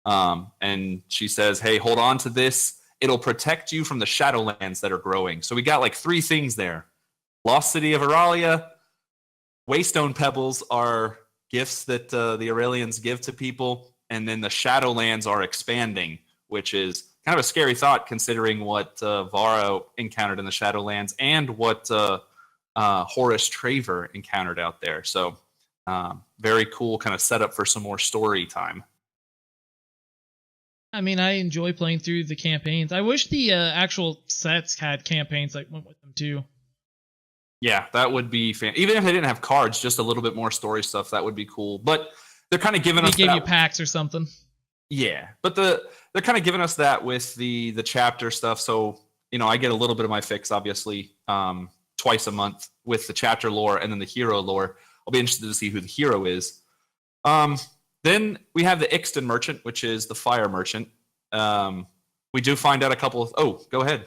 And she says, hey, hold on to this. It'll protect you from the Shadowlands that are growing. So we got like 3 things there. Lost City of Auralia. Waystone Pebbles are gifts that the Aurelians give to people. And then the Shadowlands are expanding, which is kind of a scary thought considering what Vara encountered in the Shadowlands and what Horace Traver encountered out there. So very cool kind of setup for some more story time. I mean, I enjoy playing through the campaigns. I wish the actual sets had campaigns that went with them too. Yeah, that would be even if they didn't have cards, just a little bit more story stuff, that would be cool. But they're kind of giving us gave you packs or something. Yeah, but they're kind of giving us that with the chapter stuff. So, I get a little bit of my fix, obviously, twice a month with the chapter lore and then the hero lore. I'll be interested to see who the hero is. Then we have the Ixton merchant, which is the fire merchant. We do find out a couple of... Oh, go ahead.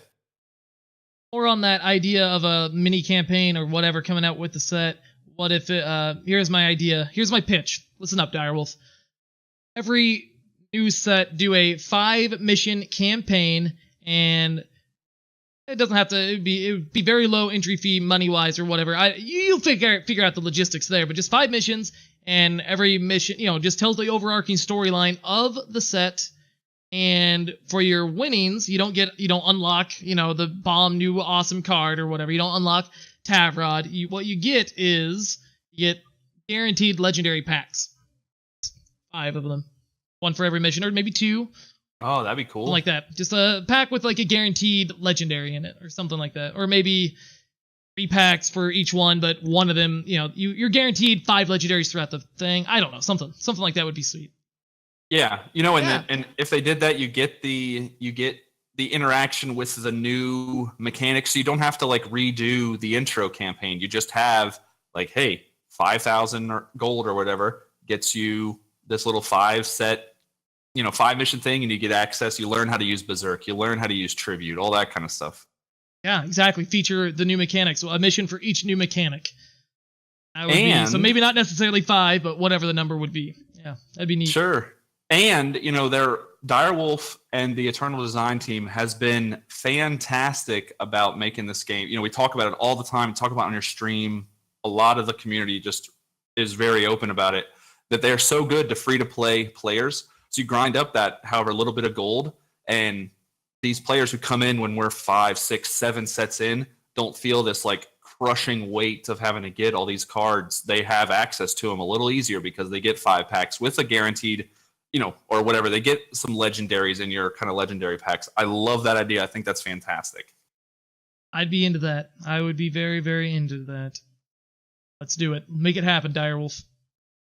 Or on that idea of a mini campaign or whatever coming out with the set. What if it... here's my idea. Here's my pitch. Listen up, Direwolf. Every new set, do a 5-mission campaign, and... It doesn't have to. It would be very low entry fee money wise or whatever. You'll figure out the logistics there. But just 5 missions, and every mission, just tells the overarching storyline of the set. And for your winnings, you don't unlock, the bomb new awesome card or whatever. You don't unlock Tavrod. What you get is guaranteed legendary packs. 5 of them, 1 for every mission, or maybe 2. Oh, that'd be cool. Something like that. Just a pack with like a guaranteed legendary in it or something like that. Or maybe 3 packs for each one, but one of them, you're guaranteed 5 legendaries throughout the thing. I don't know. Something like that would be sweet. Yeah. And if they did that, you get the interaction with the new mechanics. So you don't have to like redo the intro campaign. You just have like, hey, 5,000 gold or whatever gets you this little 5-set 5-mission thing, and you get access. You learn how to use Berserk. You learn how to use Tribute, all that kind of stuff. Yeah, exactly. Feature the new mechanics. So a mission for each new mechanic. That would be, so maybe not necessarily 5, but whatever the number would be. Yeah, that'd be neat. Sure. And, their Direwolf and the Eternal Design team has been fantastic about making this game. We talk about it all the time. Talk about it on your stream. A lot of the community just is very open about it, that they're so good to free-to-play players. So you grind up that however little bit of gold, and these players who come in when we're 5, 6, 7 sets in don't feel this like crushing weight of having to get all these cards. They have access to them a little easier because they get 5 packs with a guaranteed, or whatever. They get some legendaries in your kind of legendary packs. I love that idea. I think that's fantastic. I'd be into that. I would be very, very into that. Let's do it. Make it happen, Direwolf.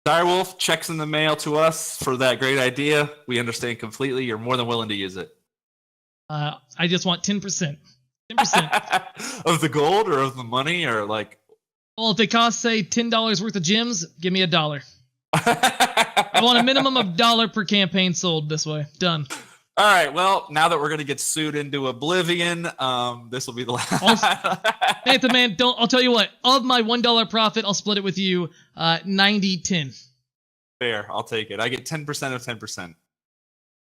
Direwolf, checks in the mail to us for that great idea. We understand completely. You're more than willing to use it. I just want 10%. 10%. Of the gold or of the money or like... Well, if it costs, say, $10 worth of gems, give me $1. I want a minimum of $1 per campaign sold this way. Done. All right. Well, now that we're going to get sued into oblivion, this will be the last. Nathan, man, I'll tell you what. Of my $1 profit, I'll split it with you 90-10. Fair. I'll take it. I get 10% of 10%.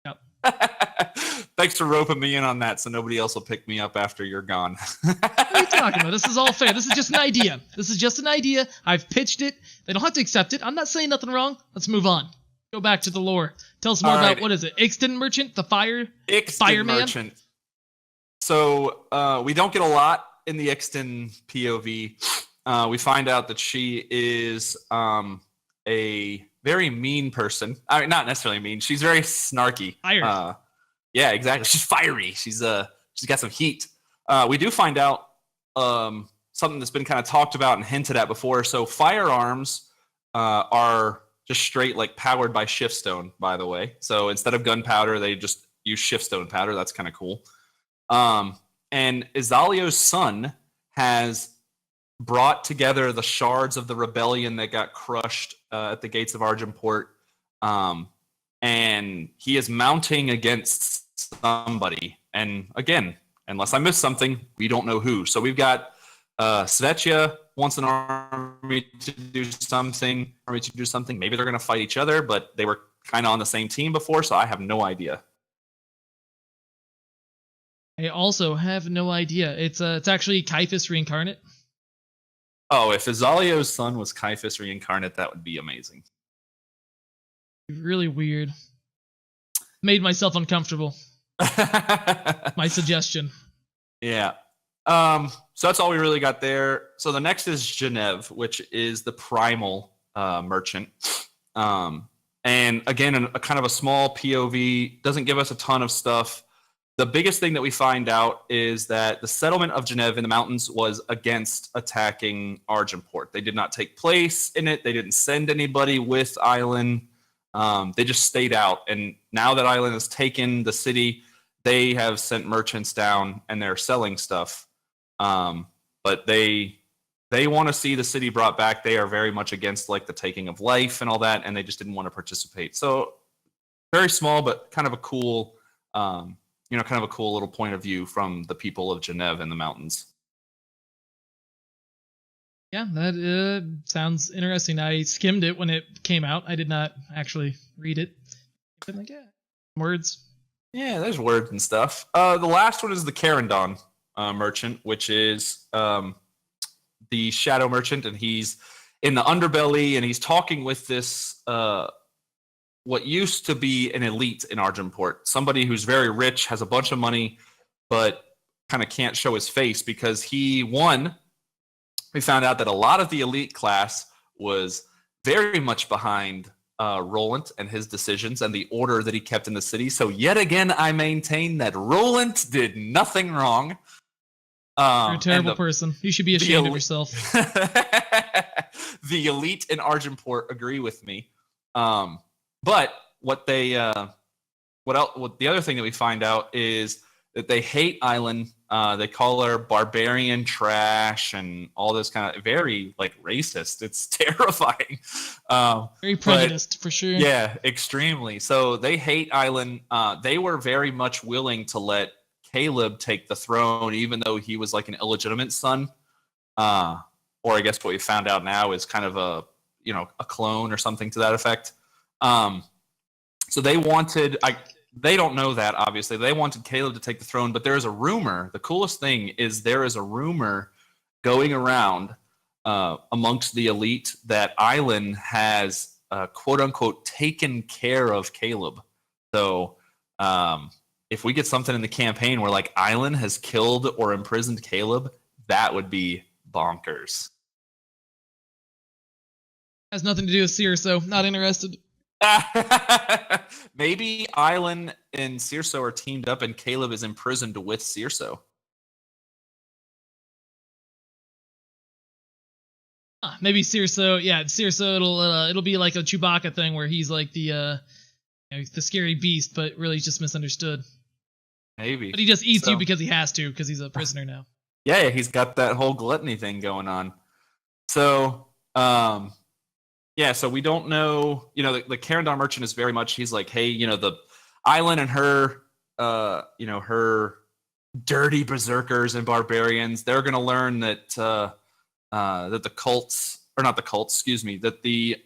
Yep. Thanks for roping me in on that so nobody else will pick me up after you're gone. What are you talking about? This is all fair. This is just an idea. This is just an idea. I've pitched it. They don't have to accept it. I'm not saying nothing wrong. Let's move on. Go back to the lore. Tell us more about, what is it? Ixton Merchant? The fireman? Merchant. So we don't get a lot in the Ixton POV. We find out that she is a very mean person. I mean, not necessarily mean. She's very snarky. Yeah, exactly. She's fiery. She's got some heat. We do find out something that's been kind of talked about and hinted at before. So firearms are just straight like powered by shiftstone, by the way. So instead of gunpowder, they just use shiftstone powder. That's kind of cool. And Izalio's son has brought together the shards of the rebellion that got crushed at the gates of Argenport. And he is mounting against somebody. And again, unless I missed something, we don't know who. So we've got Svetya wants an army to do something. Maybe they're going to fight each other, but they were kind of on the same team before, so I have no idea. I also have no idea. It's actually Caiaphas reincarnate. Oh, if Izalio's son was Caiaphas reincarnate, that would be amazing. Really weird. Made myself uncomfortable. My suggestion. Yeah. So that's all we really got there. So the next is Genev, which is the primal merchant. And again, a kind of a small POV, doesn't give us a ton of stuff. The biggest thing that we find out is that the settlement of Genev in the mountains was against attacking Argenport. They did not take place in it. They didn't send anybody with Island. They just stayed out. And now that Island has taken the city, they have sent merchants down and they're selling stuff. But they want to see the city brought back. They are very much against like the taking of life and all that, and they just didn't want to participate. So very small, but kind of a cool, kind of a cool little point of view from the people of Genev in the mountains. Yeah, that sounds interesting. I skimmed it when it came out. I did not actually read it. I'm like, yeah, words. Yeah, there's words and stuff. The last one is the Carandon merchant, which is the shadow merchant, and he's in the underbelly, and he's talking with this what used to be an elite in Argenport, somebody who's very rich, has a bunch of money, but kind of can't show his face because we found out that a lot of the elite class was very much behind Roland and his decisions and the order that he kept in the city. So yet again, I maintain that Roland did nothing wrong. You're a terrible person. You should be ashamed of yourself. The elite in Argenport agree with me. But what the other thing that we find out is that they hate Island. They call her barbarian trash and all this kind of very like racist. It's terrifying. Very prejudiced for sure. Yeah, extremely. So they hate Island. They were very much willing to let Caleb take the throne, even though he was like an illegitimate son. Or I guess what we found out now is kind of a clone or something to that effect. So they wanted, they don't know that, obviously. They wanted Caleb to take the throne, but there is a rumor. The coolest thing is there is a rumor going around amongst the elite that Island has, quote unquote, taken care of Caleb. So if we get something in the campaign where like Island has killed or imprisoned Caleb, that would be bonkers. Has nothing to do with Circe, not interested. Maybe Island and Circe are teamed up and Caleb is imprisoned with Circe. Maybe Circe, Circe, it'll be like a Chewbacca thing where he's like the scary beast, but really he's just misunderstood. Maybe. But he just eats you because he has to, because he's a prisoner now. Yeah, he's got that whole gluttony thing going on. So, Yeah, so we don't know. The Karendar merchant is very much. He's like, hey, the island and her, her dirty berserkers and barbarians. They're going to learn that that the cults, or not the cults, excuse me, that the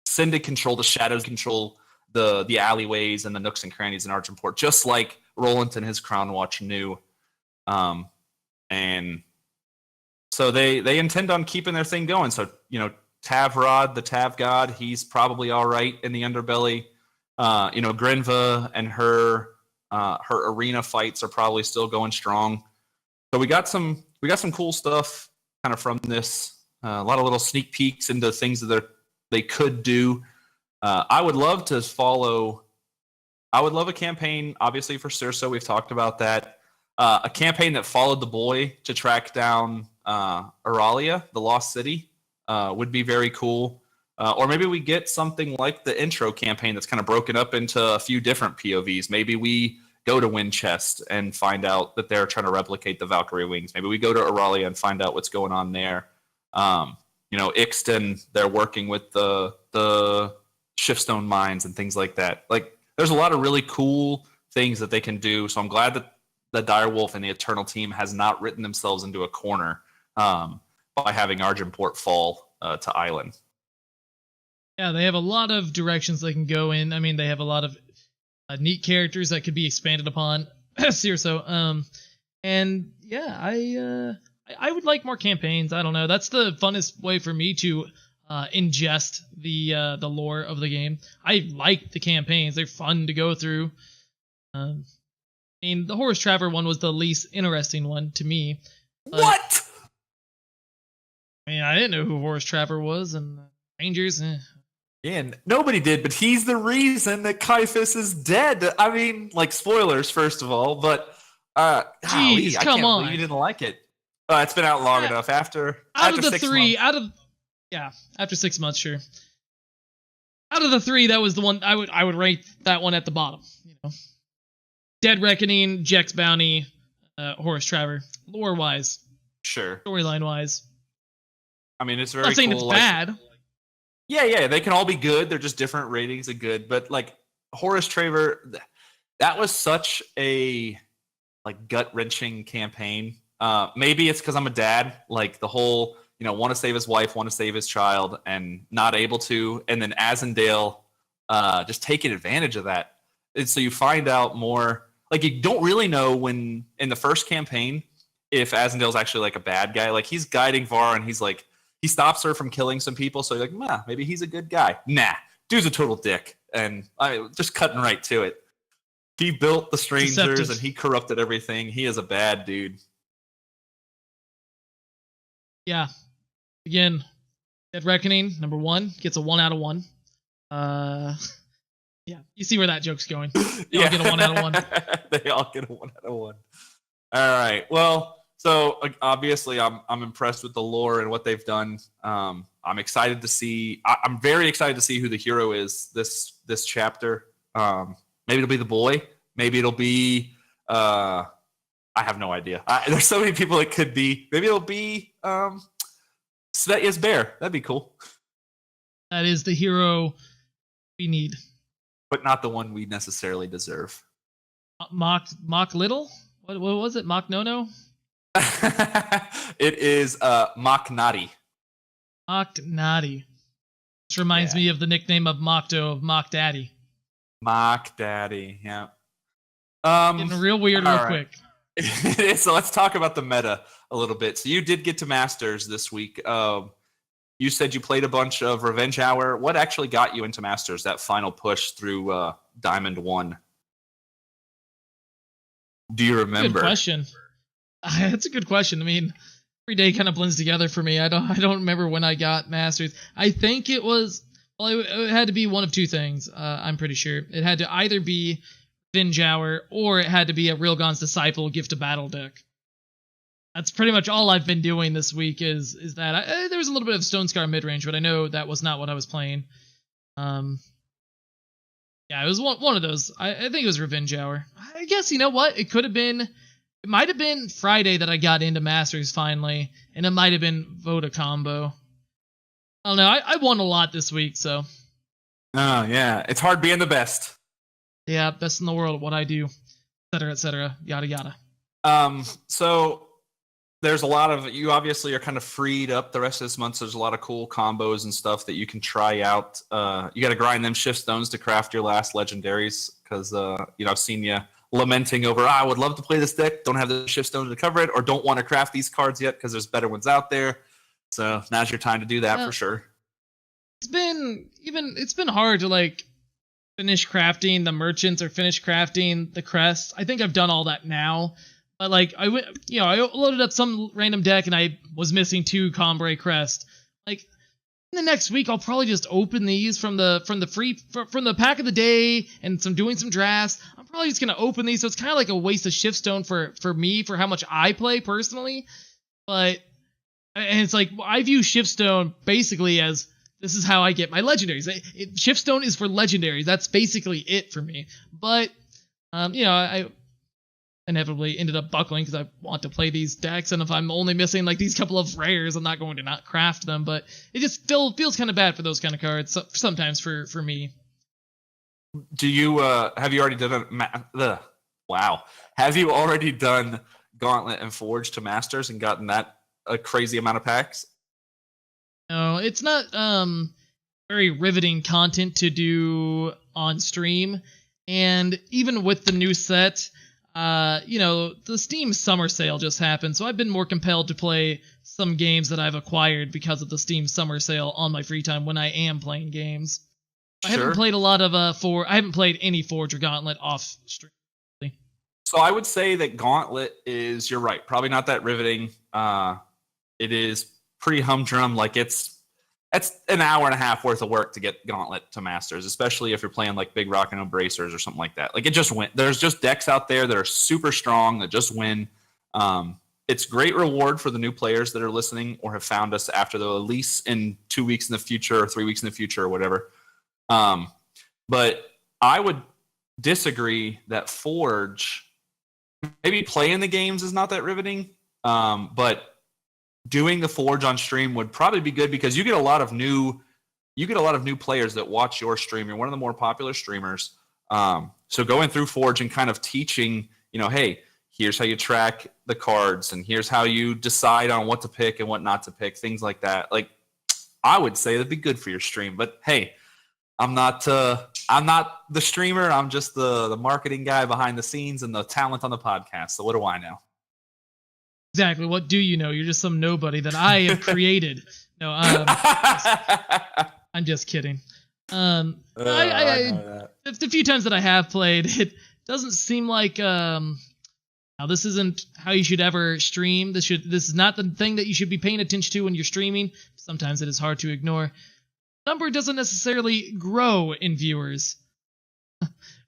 Syndic control, the shadows control the alleyways and the nooks and crannies in Argenport, just like Roland and his Crown Watch knew. And so they intend on keeping their thing going. So, Tavrod, the Tav god, he's probably all right in the underbelly. Grinva and her arena fights are probably still going strong. So we got some cool stuff kind of from this. A lot of little sneak peeks into things that they could do. I would love to follow. I would love a campaign, obviously, for Circe. We've talked about that. A campaign that followed the boy to track down Auralia, the Lost City, would be very cool. Or maybe we get something like the intro campaign that's kind of broken up into a few different POVs. Maybe we go to Winchest and find out that they're trying to replicate the Valkyrie wings. Maybe we go to Auralia and find out what's going on there. Ixton, they're working with the Shiftstone mines and things like that. Like, there's a lot of really cool things that they can do. So I'm glad that the Direwolf and the Eternal team has not written themselves into a corner by having Argenport fall to Island. Yeah, they have a lot of directions they can go in. I mean, they have a lot of neat characters that could be expanded upon. Cirso. And yeah, I would like more campaigns. I don't know. That's the funnest way for me to ingest the lore of the game. I like the campaigns. They're fun to go through. I mean, the Horus Traveler one was the least interesting one to me. What? I mean, I didn't know who Horus Traveler was, and Rangers. Yeah, nobody did, but he's the reason that Caiaphas is dead. I mean, like, spoilers, first of all, but jeez, I come can't on. believe you didn't like it. It's been out long enough. After 6 months. After 6 months, sure. Out of the three, that was the one I would rate that one at the bottom. Dead Reckoning, Jex Bounty, Horus Traveler. Lore wise, sure. Storyline wise, I mean, it's very. I'm not saying cool, it's bad. Yeah, they can all be good. They're just different ratings of good. But like Horus Traveler, that was such a gut wrenching campaign. Maybe it's because I'm a dad. Like the whole, want to save his wife, want to save his child, and not able to. And then Azendale just taking advantage of that. And so you find out more. Like, you don't really know when in the first campaign if Azendale's actually like a bad guy. Like, he's guiding Var and he's like, he stops her from killing some people. So you're like, maybe he's a good guy. Nah, dude's a total dick. And just cutting right to it. He built the Strangers Deceptive. and he corrupted everything. He is a bad dude. Yeah. Again, Dead Reckoning, number 1, gets a 1 out of 1. Yeah, you see where that joke's going. They all get a 1 out of 1. They all get a 1 out of 1. All right. Well, so obviously I'm impressed with the lore and what they've done. I'm excited to see. I'm very excited to see who the hero is this chapter. Maybe it'll be the boy. Maybe it'll be. I have no idea. There's so many people it could be. Maybe it'll be Svetya's bear. That'd be cool. That is the hero we need. But not the one we necessarily deserve. Mock Little? What was it? Mock No? It is Mock Naughty. Mock Naughty. This reminds me of the nickname of Mocto of Mock Daddy. Mock Daddy, yeah. Getting real weird real quick. So let's talk about the meta a little bit. So you did get to Masters this week. You said you played a bunch of Revenge Hour. What actually got you into Masters, that final push through Diamond 1? Do you remember? Good question. That's a good question. I mean, every day kind of blends together for me. I don't remember when I got Masters. I think it was, it had to be one of two things. I'm pretty sure. It had to either be Revenge Hour or it had to be a Railgun's Disciple Gift to Battle deck. That's pretty much all I've been doing this week is that. There was a little bit of Stone Scar mid-range, but I know that was not what I was playing. Yeah, it was one of those. I think it was Revenge Hour. I guess, you know what? It could have been It might have been Friday that I got into Masters finally, and it might have been Voda combo. I don't know. I won a lot this week, so. Oh, yeah. It's hard being the best. Yeah, best in the world at what I do, et cetera, yada yada. So there's a lot of, you obviously are kind of freed up the rest of this month. So there's a lot of cool combos and stuff that you can try out. You got to grind them shift stones to craft your last legendaries because, I've seen you lamenting over, I would love to play this deck, don't have the shift stones to cover it, or don't want to craft these cards yet because there's better ones out there. So now's your time to do that for sure. It's been hard to like finish crafting the merchants or finish crafting the crests. I think I've done all that now. But like I loaded up some random deck and I was missing 2 Combray crest. Like in the next week I'll probably just open these from the pack of the day and doing some drafts. I'm probably just gonna open these, so it's kind of like a waste of shift stone for me for how much I play personally. And it's like I view shift stone basically as this is how I get my legendaries. Shift stone is for legendaries. That's basically it for me. But I inevitably ended up buckling because I want to play these decks, and if I'm only missing like these couple of rares, I'm not going to not craft them. But it just still feels kind of bad for those kind of cards sometimes for me. Do you have you already done wow? Have you already done Gauntlet and Forge to Masters and gotten that a crazy amount of packs? No, it's not very riveting content to do on stream, and even with the new set. The Steam Summer Sale just happened, so I've been more compelled to play some games that I've acquired because of the Steam Summer Sale on my free time when I am playing games. I haven't played a lot of I haven't played any Forge or Gauntlet off stream. So I would say that Gauntlet is, you're right, probably not that riveting. It is pretty humdrum. Like it's an hour and a half worth of work to get Gauntlet to Masters, especially if you're playing like Big Rock and Embracers or something like that. Like it just win. There's just decks out there that are super strong that just win. It's great reward for the new players that are listening or have found us after the release in 2 weeks in the future or 3 weeks in the future or whatever. But I would disagree that Forge, maybe playing the games is not that riveting, but doing the Forge on stream would probably be good because you get a lot of new players that watch your stream. You're one of the more popular streamers. So going through Forge and kind of teaching, hey, here's how you track the cards and here's how you decide on what to pick and what not to pick, things like that. Like I would say that'd be good for your stream. But hey, I'm not the streamer. I'm just the marketing guy behind the scenes and the talent on the podcast. So what do I know? Exactly. What do you know? You're just some nobody that I have created. No, I'm just kidding. The few times that I have played, it doesn't seem like now this isn't how you should ever stream. This is not the thing that you should be paying attention to when you're streaming. Sometimes it is hard to ignore. Number doesn't necessarily grow in viewers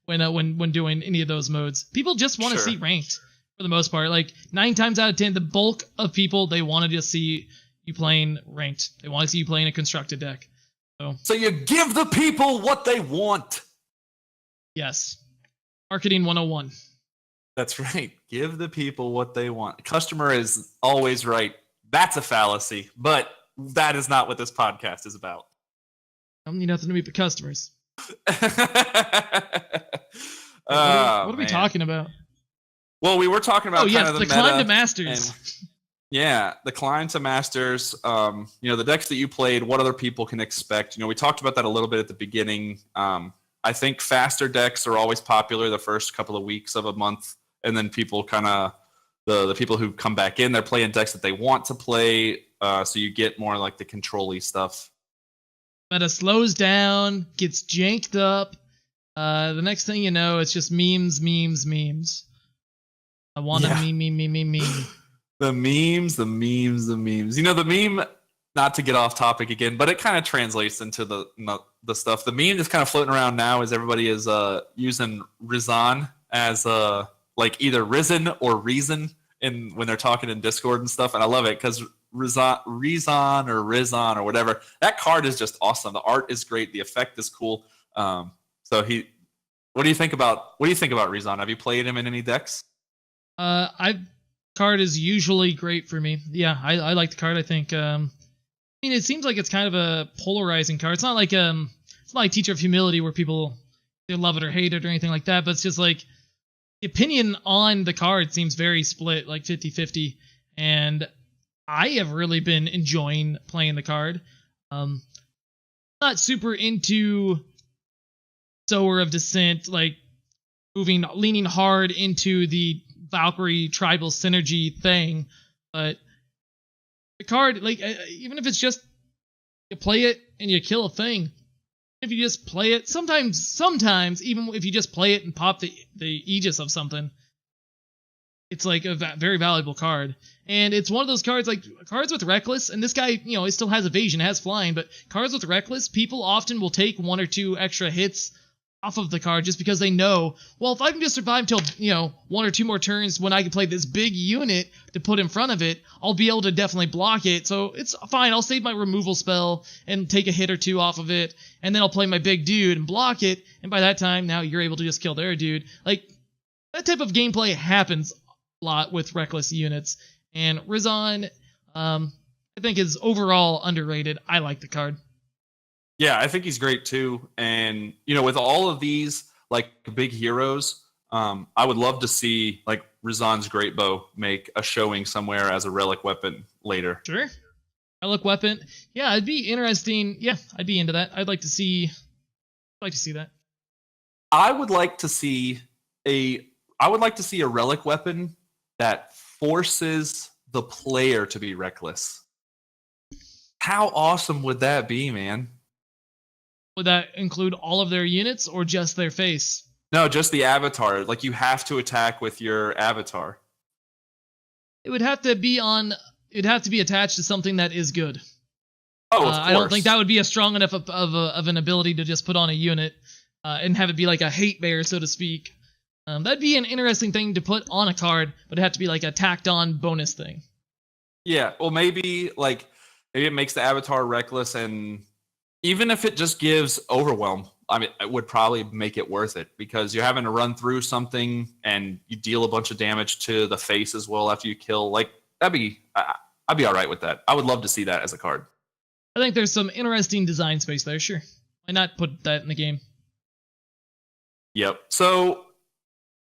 when doing any of those modes. People just want to see ranked. For the most part, like 9 times out of 10, the bulk of people, they want to just see you playing ranked. They want to see you playing a constructed deck. So you give the people what they want. Yes. Marketing 101. That's right. Give the people what they want. Customer is always right. That's a fallacy, but that is not what this podcast is about. I don't need nothing to meet the customers. What are we talking about? Well, we were talking about the climb to Masters. The climb to Masters. The decks that you played, what other people can expect. We talked about that a little bit at the beginning. I think faster decks are always popular the first couple of weeks of a month, and then people kind of the people who come back in, they're playing decks that they want to play. So you get more like the control-y stuff. Meta slows down, gets janked up. The next thing you know, it's just memes. I want to meme. The memes. The meme, not to get off topic again, but it kind of translates into the stuff. The meme that's kind of floating around now is everybody is using Rizan as like either Risen or Reason when they're talking in Discord and stuff. And I love it because Rizan or whatever, that card is just awesome. The art is great. The effect is cool. What do you think about Rizan? Have you played him in any decks? I card is usually great for me. Yeah, I like the card. I think. I mean, it seems like it's kind of a polarizing card. It's not like Teacher of Humility where people they love it or hate it or anything like that. But it's just like the opinion on the card seems very split, like 50-50. And I have really been enjoying playing the card. Not super into Sower of Descent, like leaning hard into the Valkyrie tribal synergy thing, but the card, like, even if it's just you play it and you kill a thing, if you just play it, sometimes even if you just play it and pop the Aegis of something, it's like a very valuable card. And it's one of those cards, like cards with Reckless, and this guy, he still has evasion, has flying, but cards with Reckless, people often will take 1 or 2 extra hits off of the card just because they know, well, if I can just survive until 1 or 2 more turns when I can play this big unit to put in front of it, I'll be able to definitely block it. So it's fine. I'll save my removal spell and take a hit or 2 off of it, and then I'll play my big dude and block it. And by that time, now you're able to just kill their dude. Like, that type of gameplay happens a lot with Reckless units. And Rizan, I think, is overall underrated. I like the card. Yeah, I think he's great too. And, with all of these, like, big heroes, I would love to see, like, Rizan's Great Bow make a showing somewhere as a relic weapon later. Sure. Relic weapon. Yeah, it'd be interesting. Yeah, I'd be into that. I'd like to see that. I would like to see a relic weapon that forces the player to be reckless. How awesome would that be, man? Would that include all of their units or just their face? No, just the avatar. Like, you have to attack with your avatar. It would have to be attached to something that is good. Oh, of course. I don't think that would be a strong enough of an ability to just put on a unit and have it be like a hate bear, so to speak. That'd be an interesting thing to put on a card, but it'd have to be like a tacked-on bonus thing. Yeah, well, maybe it makes the avatar reckless, and even if it just gives overwhelm, I mean, it would probably make it worth it, because you're having to run through something and you deal a bunch of damage to the face as well after you kill. Like, I'd be all right with that. I would love to see that as a card. I think there's some interesting design space there, sure. Why not put that in the game? Yep. So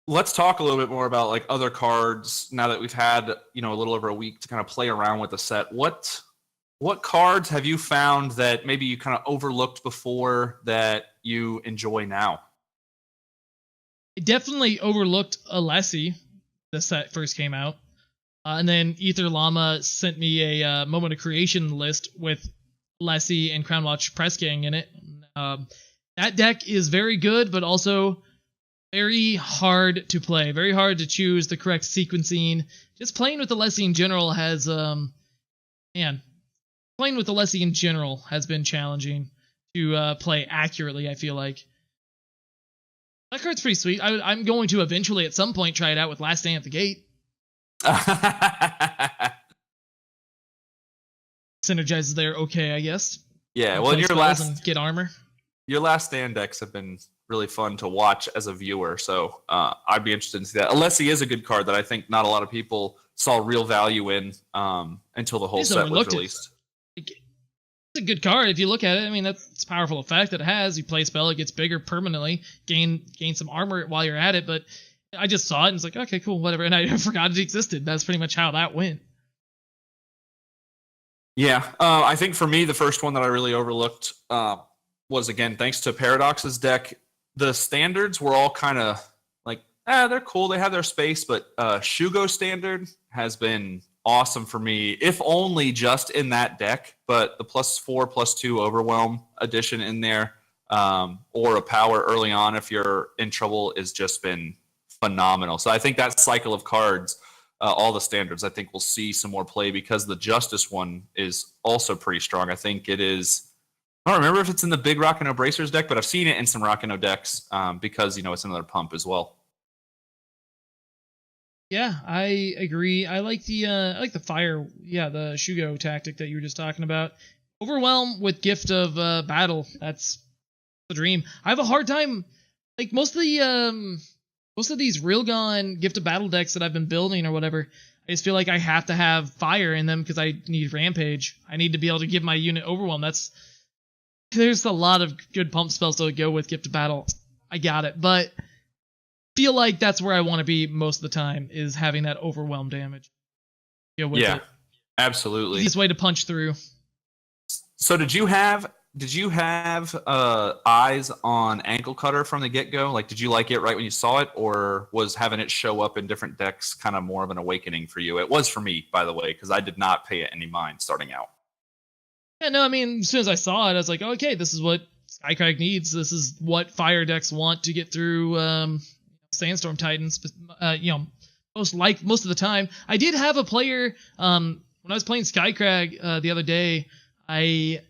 let's talk a little bit more about, like, other cards now that we've had, a little over a week to kind of play around with the set. What cards have you found that maybe you kind of overlooked before that you enjoy now? I definitely overlooked Alessi. The set first came out. And then Ether Llama sent me a Moment of Creation list with Alessi and Crownwatch Press Gang in it. That deck is very good, but also very hard to play. Very hard to choose the correct sequencing. Just playing with Alessi in general has, playing with Alessi in general has been challenging to play accurately, I feel like. That card's pretty sweet. I'm going to eventually, at some point, try it out with Last Stand at the Gate. Synergizes there okay, I guess. Yeah, well, get armor. Your Last Stand decks have been really fun to watch as a viewer, so I'd be interested to see that. Alessi is a good card that I think not a lot of people saw real value in until the whole set was released. It's a good card if you look at it. I mean, that's a powerful effect that it has. You play a spell, it gets bigger permanently, gain some armor while you're at it, but I just saw it and it's like, okay, cool, whatever, and I forgot it existed. That's pretty much how that went. Yeah, I think for me, the first one that I really overlooked was, again, thanks to Paradox's deck. The standards were all kind of like, they're cool, they have their space, but Shugo standard has been awesome for me, if only just in that deck, but the +4/+2 overwhelm addition in there, or a power early on if you're in trouble, has just been phenomenal. So I think that cycle of cards, all the standards, I think we'll see some more play, because the Justice one is also pretty strong. I think it is, I don't remember if it's in the big Rockin' Bracers deck, but I've seen it in some Rockin' decks because, it's another pump as well. Yeah, I agree. I like the fire, the Shugo tactic that you were just talking about. Overwhelm with Gift of Battle, that's the dream. I have a hard time, like, most of the most of these Railgun gift of battle decks that I've been building or whatever, I just feel like I have to have fire in them because I need Rampage. I need to be able to give my unit Overwhelm. There's a lot of good pump spells to go with gift of battle. I got it, but feel like that's where I want to be most of the time, is having that Overwhelm damage. With it. Absolutely. Easiest way to punch through. So did you have eyes on Ankle Cutter from the get-go? Like, did you like it right when you saw it, or was having it show up in different decks kind of more of an awakening for you? It was for me, by the way, because I did not pay it any mind starting out. Yeah, no, I mean, as soon as I saw it, I was like, okay, this is what Skycrag needs. This is what fire decks want to get through Sandstorm Titans. Most of the time. I did have a player, when I was playing Skycrag the other day, I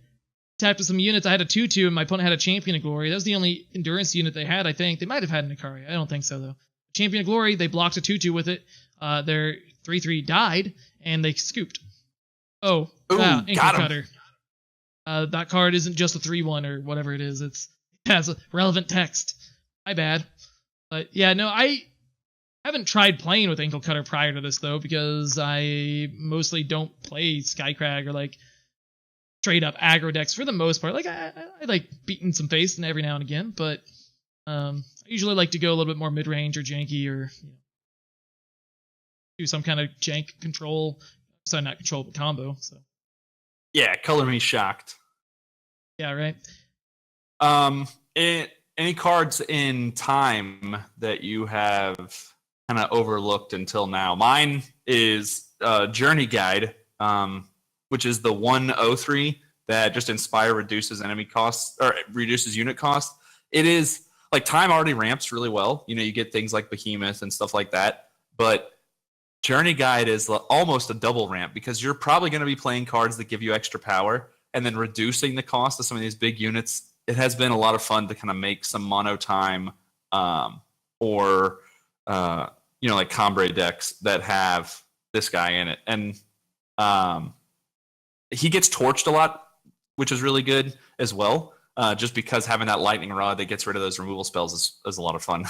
tapped with some units. I had a 2/2, and my opponent had a Champion of Glory. That was the only endurance unit they had, I think. They might have had an Ikari. I don't think so, though. Champion of Glory, they blocked a 2/2 with it. Their 3/3 died, and they scooped. Oh, wow, Ankle Cutter. That card isn't just a 3/1 or whatever it is. It has a relevant text. My bad. But yeah, no, I haven't tried playing with Ankle Cutter prior to this, though, because I mostly don't play Skycrag or like straight up aggro decks for the most part. Like I like beating some face every now and again, but I usually like to go a little bit more mid range or janky, or do some kind of jank control. So not control, but combo. So yeah, color me shocked. Yeah, right. Any cards in time that you have kind of overlooked until now? Mine is Journey Guide, which is the 103 that just Inspire reduces enemy costs, or reduces unit cost. It is like, time already ramps really well. You get things like Behemoth and stuff like that, but Journey Guide is almost a double ramp, because you're probably going to be playing cards that give you extra power and then reducing the cost of some of these big units. It has been a lot of fun to kind of make some mono time or like Combre decks that have this guy in it. And he gets torched a lot, which is really good as well, just because having that lightning rod that gets rid of those removal spells is a lot of fun.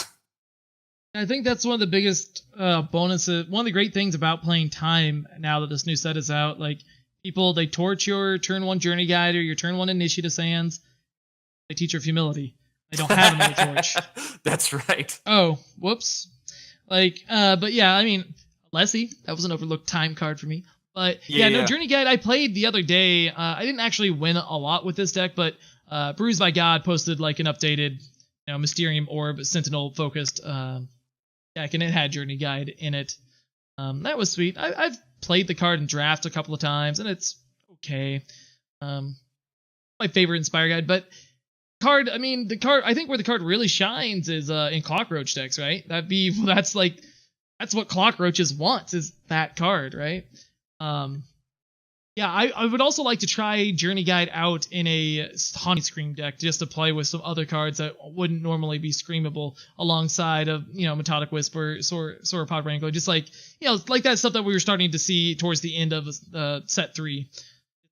I think that's one of the biggest bonuses. One of the great things about playing time now that this new set is out, like, people, they torch your turn 1 Journey Guide or your turn 1 Initiative Sands. They Teacher of Humility. They don't have another torch. That's right. Oh, whoops. But yeah, I mean, Lessie, that was an overlooked time card for me. But no, Journey Guide, I played the other day. I didn't actually win a lot with this deck, but Bruised by God posted like an updated, Mysterium Orb Sentinel focused deck, and it had Journey Guide in it. That was sweet. I've played the card in draft a couple of times, and it's okay. My favorite Inspire Guide, but the card, I think where the card really shines is in Clockroach decks, right? That's what Clockroaches wants, is that card, right? I would also like to try Journey Guide out in a Haunting Scream deck, just to play with some other cards that wouldn't normally be screamable alongside of, Metodic Whisper, Sauropod Wrangler, just like that stuff that we were starting to see towards the end of set 3.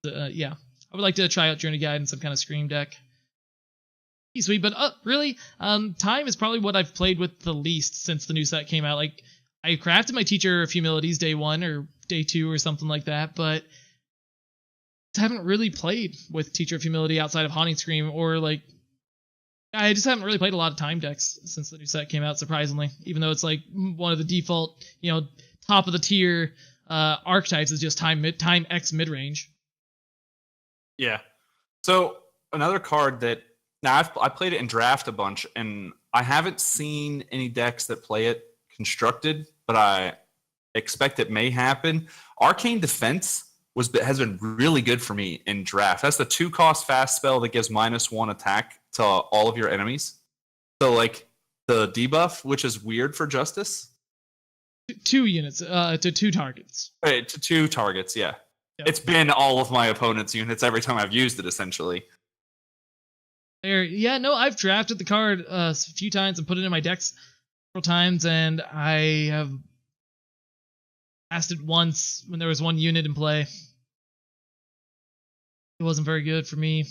I would like to try out Journey Guide in some kind of Scream deck. Sweet, but really, time is probably what I've played with the least since the new set came out. Like, I crafted my Teacher of Humilities day 1 or day 2 or something like that, but I haven't really played with Teacher of Humility outside of Haunting Scream, or I just haven't really played a lot of time decks since the new set came out, surprisingly, even though it's like one of the default, top of the tier archetypes is just time X mid-range. Yeah. So another card that, now I played it in draft a bunch, and I haven't seen any decks that play it constructed, but I expect it may happen. Arcane Defense has been really good for me in draft. That's the 2-cost fast spell that gives -1 attack to all of your enemies. So like the debuff, which is weird for Justice. 2 units to 2 targets. To 2 targets, yeah. Yep. It's been all of my opponent's units every time I've used it, essentially. I've drafted the card a few times and put it in my decks several times, and I have cast it once when there was 1 unit in play. It wasn't very good for me.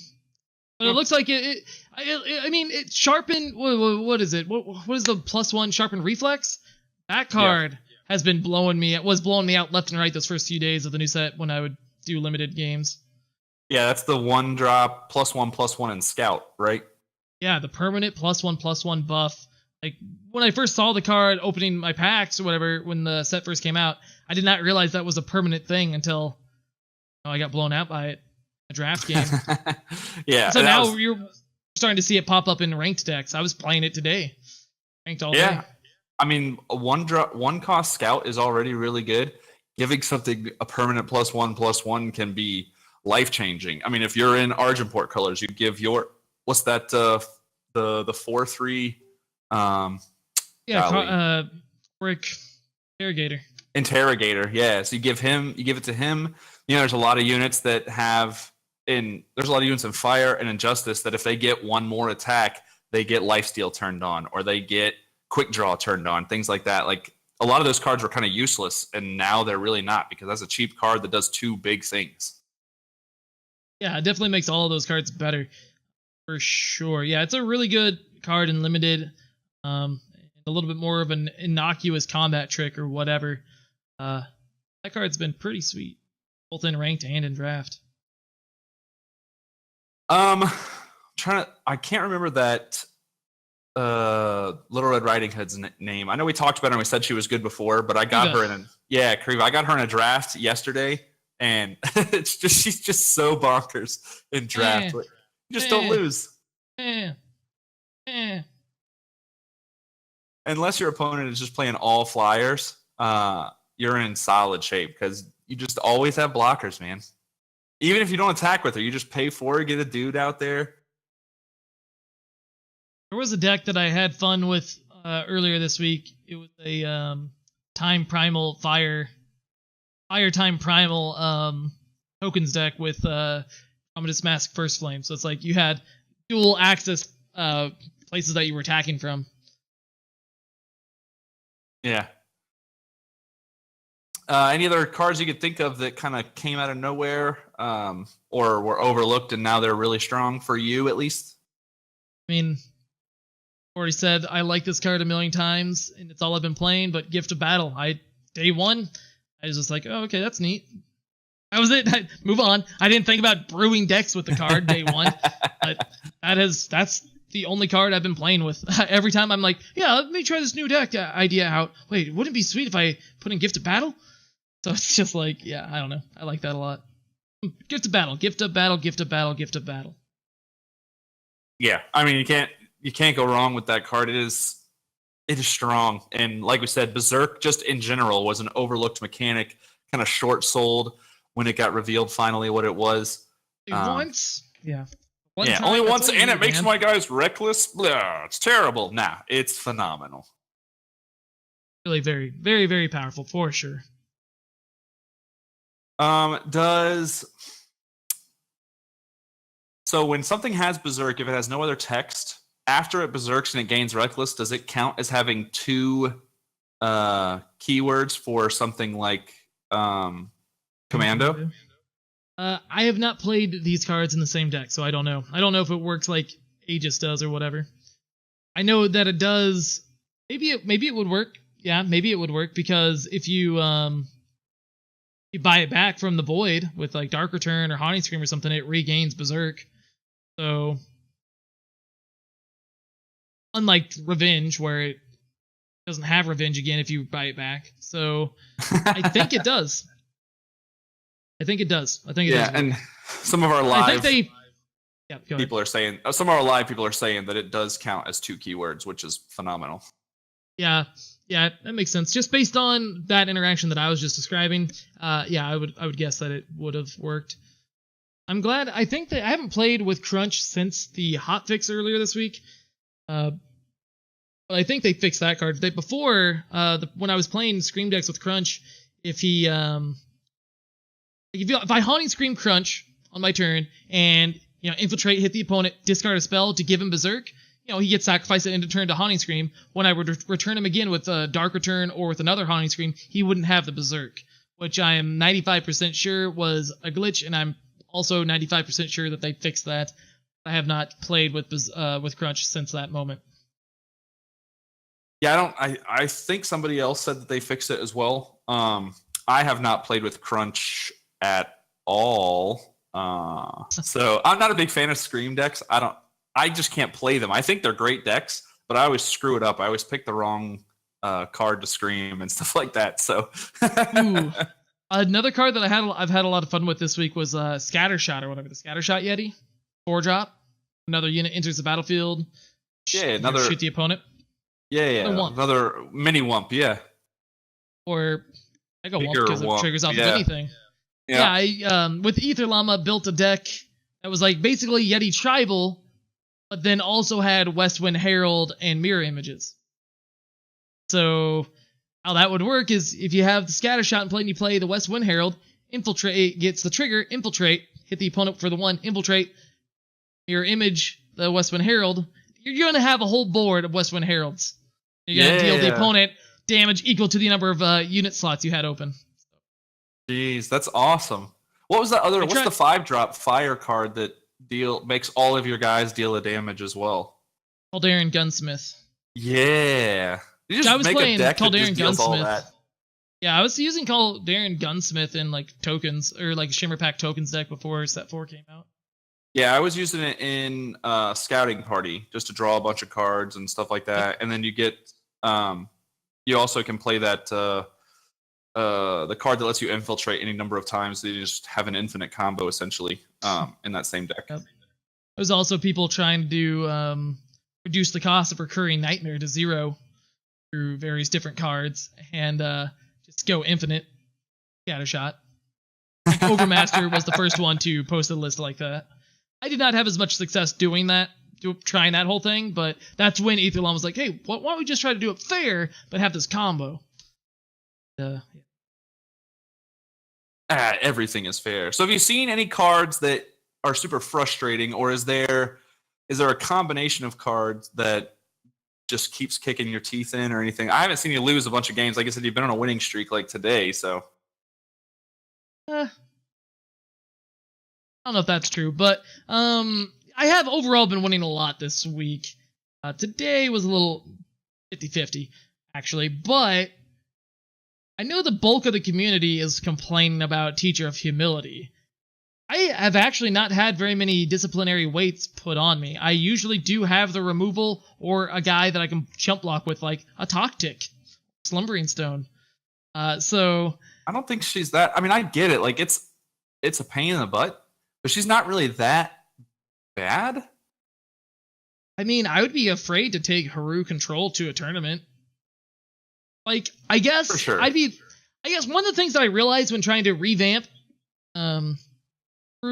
But it looks like I mean, it sharpened. What is it? What is the +1 sharpened reflex? That card has been blowing me. It was blowing me out left and right those first few days of the new set when I would do limited games. Yeah, that's the 1-drop +1/+1 in Scout, right? Yeah, the permanent +1/+1 buff. Like when I first saw the card opening my packs or whatever when the set first came out, I did not realize that was a permanent thing until I got blown out by it. A draft game. Yeah. So now you're starting to see it pop up in ranked decks. I was playing it today. Ranked all day. I mean, a 1-cost Scout is already really good. Giving something a permanent +1/+1 can be life-changing. I mean, if you're in Argenport colors, you give your what's that? The 4/3. Brick Interrogator. Yeah, so you give it to him. You know, there's a lot of units that there's a lot of units in Fire and Injustice that if they get one more attack, they get Lifesteal turned on, or they get Quick Draw turned on, things like that. Like a lot of those cards were kind of useless, and now they're really not because that's a cheap card that does two big things. Yeah, it definitely makes all of those cards better. For sure. Yeah, it's a really good card in limited. A little bit more of an innocuous combat trick or whatever. That card's been pretty sweet, both in ranked and in draft. I can't remember that Little Red Riding Hood's name. I know we talked about her and we said she was good before, but I got her Kriva. I got her in a draft yesterday, and she's just so bonkers in draft. You just don't lose. Unless your opponent is just playing all flyers, you're in solid shape because you just always have blockers, man. Even if you don't attack with her, you just pay for her, get a dude out there. There was a deck that I had fun with earlier this week. It was a Time Primal Fire Time Primal tokens deck with Commodus Mask First Flame. So it's like you had dual access places that you were attacking from. Yeah. Any other cards you could think of that kind of came out of nowhere or were overlooked and now they're really strong for you, at least? I mean, already said I like this card a million times, and it's all I've been playing, but Gift of Battle. Day one, I was just like, oh, okay, that's neat. That was it. Move on. I didn't think about brewing decks with the card day one, but that's the only card I've been playing with. Every time I'm like, yeah, let me try this new deck idea out. Wait, wouldn't it be sweet if I put in Gift of Battle? So it's just like, yeah, I don't know. I like that a lot. Gift of Battle, Gift of Battle, Gift of Battle, Gift of Battle. Yeah, I mean, you can't go wrong with that card. It is strong, and like we said, Berserk just in general was an overlooked mechanic, kind of short-sold when it got revealed finally what it was. Once, yeah. Only once, and it makes my guys reckless. Blah, it's terrible. Nah, it's phenomenal. Really very, very, very powerful, for sure. So when something has Berserk, if it has no other text, after it Berserks and it gains Reckless, does it count as having two keywords for something like Commando? I have not played these cards in the same deck, so I don't know. I don't know if it works like Aegis does or whatever. I know that it does. Maybe it would work. Yeah, maybe it would work because if you buy it back from the Void with like Dark Return or Haunting Scream or something, it regains Berserk. So unlike Revenge, where it doesn't have Revenge again if you buy it back. So I think it does. I think it does. Yeah, and some of our live people are saying that it does count as two keywords, which is phenomenal. Yeah, that makes sense. Just based on that interaction that I was just describing, I would guess that it would have worked. I'm glad. I think that I haven't played with Crunch since the hotfix earlier this week. But I think they fixed that card. Before, when I was playing Scream decks with Crunch, if I Haunting Scream Crunch on my turn and infiltrate, hit the opponent, discard a spell to give him Berserk, he gets sacrificed at end of turn to Haunting Scream. When I would return him again with a Dark Return or with another Haunting Scream, he wouldn't have the Berserk, which I am 95% sure was a glitch, and I'm also 95% sure that they fixed that I have not played with Crunch since that moment. Yeah, I think somebody else said that they fixed it as well. I have not played with Crunch at all. So I'm not a big fan of Scream decks. I just can't play them. I think they're great decks, but I always screw it up. I always pick the wrong card to Scream and stuff like that. So Ooh. Another card that I've had a lot of fun with this week was Scattershot or whatever, the Scattershot Yeti. 4-drop. Another unit enters the battlefield. Yeah, shoot the opponent. Yeah. Another mini Wump, yeah. Or Mega Wump because it triggers off of anything. Yeah, I with Ether Llama built a deck that was like basically Yeti Tribal, but then also had Westwind Herald and Mirror Images. So how that would work is if you have the Scattershot in play and you play the Westwind Herald, Infiltrate gets the trigger, Infiltrate, hit the opponent for the 1, Infiltrate, Mirror Image, the Westwind Herald. You're going to have a whole board of Westwind Heralds. You're going to deal the opponent damage equal to the number of unit slots you had open. Jeez, that's awesome. What was that other? What's the 5-drop fire card that makes all of your guys deal a damage as well? Caldarian Gunsmith. Yeah. You just I was playing Caldarian Gunsmith. Yeah, I was using Caldarian Gunsmith in like tokens or like Shimmer Pack tokens deck before Set 4 came out. Yeah, I was using it in Scouting Party just to draw a bunch of cards and stuff like that. And then you get, you also can play that the card that lets you infiltrate any number of times. So you just have an infinite combo essentially in that same deck. Yep. There's also people trying to do reduce the cost of recurring Nightmare to 0 through various different cards and just go infinite. Scattershot. Like Overmaster was the first one to post a list like that. I did not have as much success doing that, trying that whole thing, but that's when Ether Llama was like, hey, why don't we just try to do it fair, but have this combo? Everything is fair. So have you seen any cards that are super frustrating, or is there a combination of cards that just keeps kicking your teeth in or anything? I haven't seen you lose a bunch of games. Like I said, you've been on a winning streak like today, so. I don't know if that's true, but I have overall been winning a lot this week. Today was a little 50-50, actually, but I know the bulk of the community is complaining about Teacher of Humility. I have actually not had very many disciplinary weights put on me. I usually do have the removal or a guy that I can chump block with, like a Toctic, Slumbering Stone. So I don't think she's that. I mean, I get it. Like it's a pain in the butt. But she's not really that bad. I mean, I would be afraid to take Haru Control to a tournament. Like, I guess for sure. I guess one of the things that I realized when trying to revamp Haru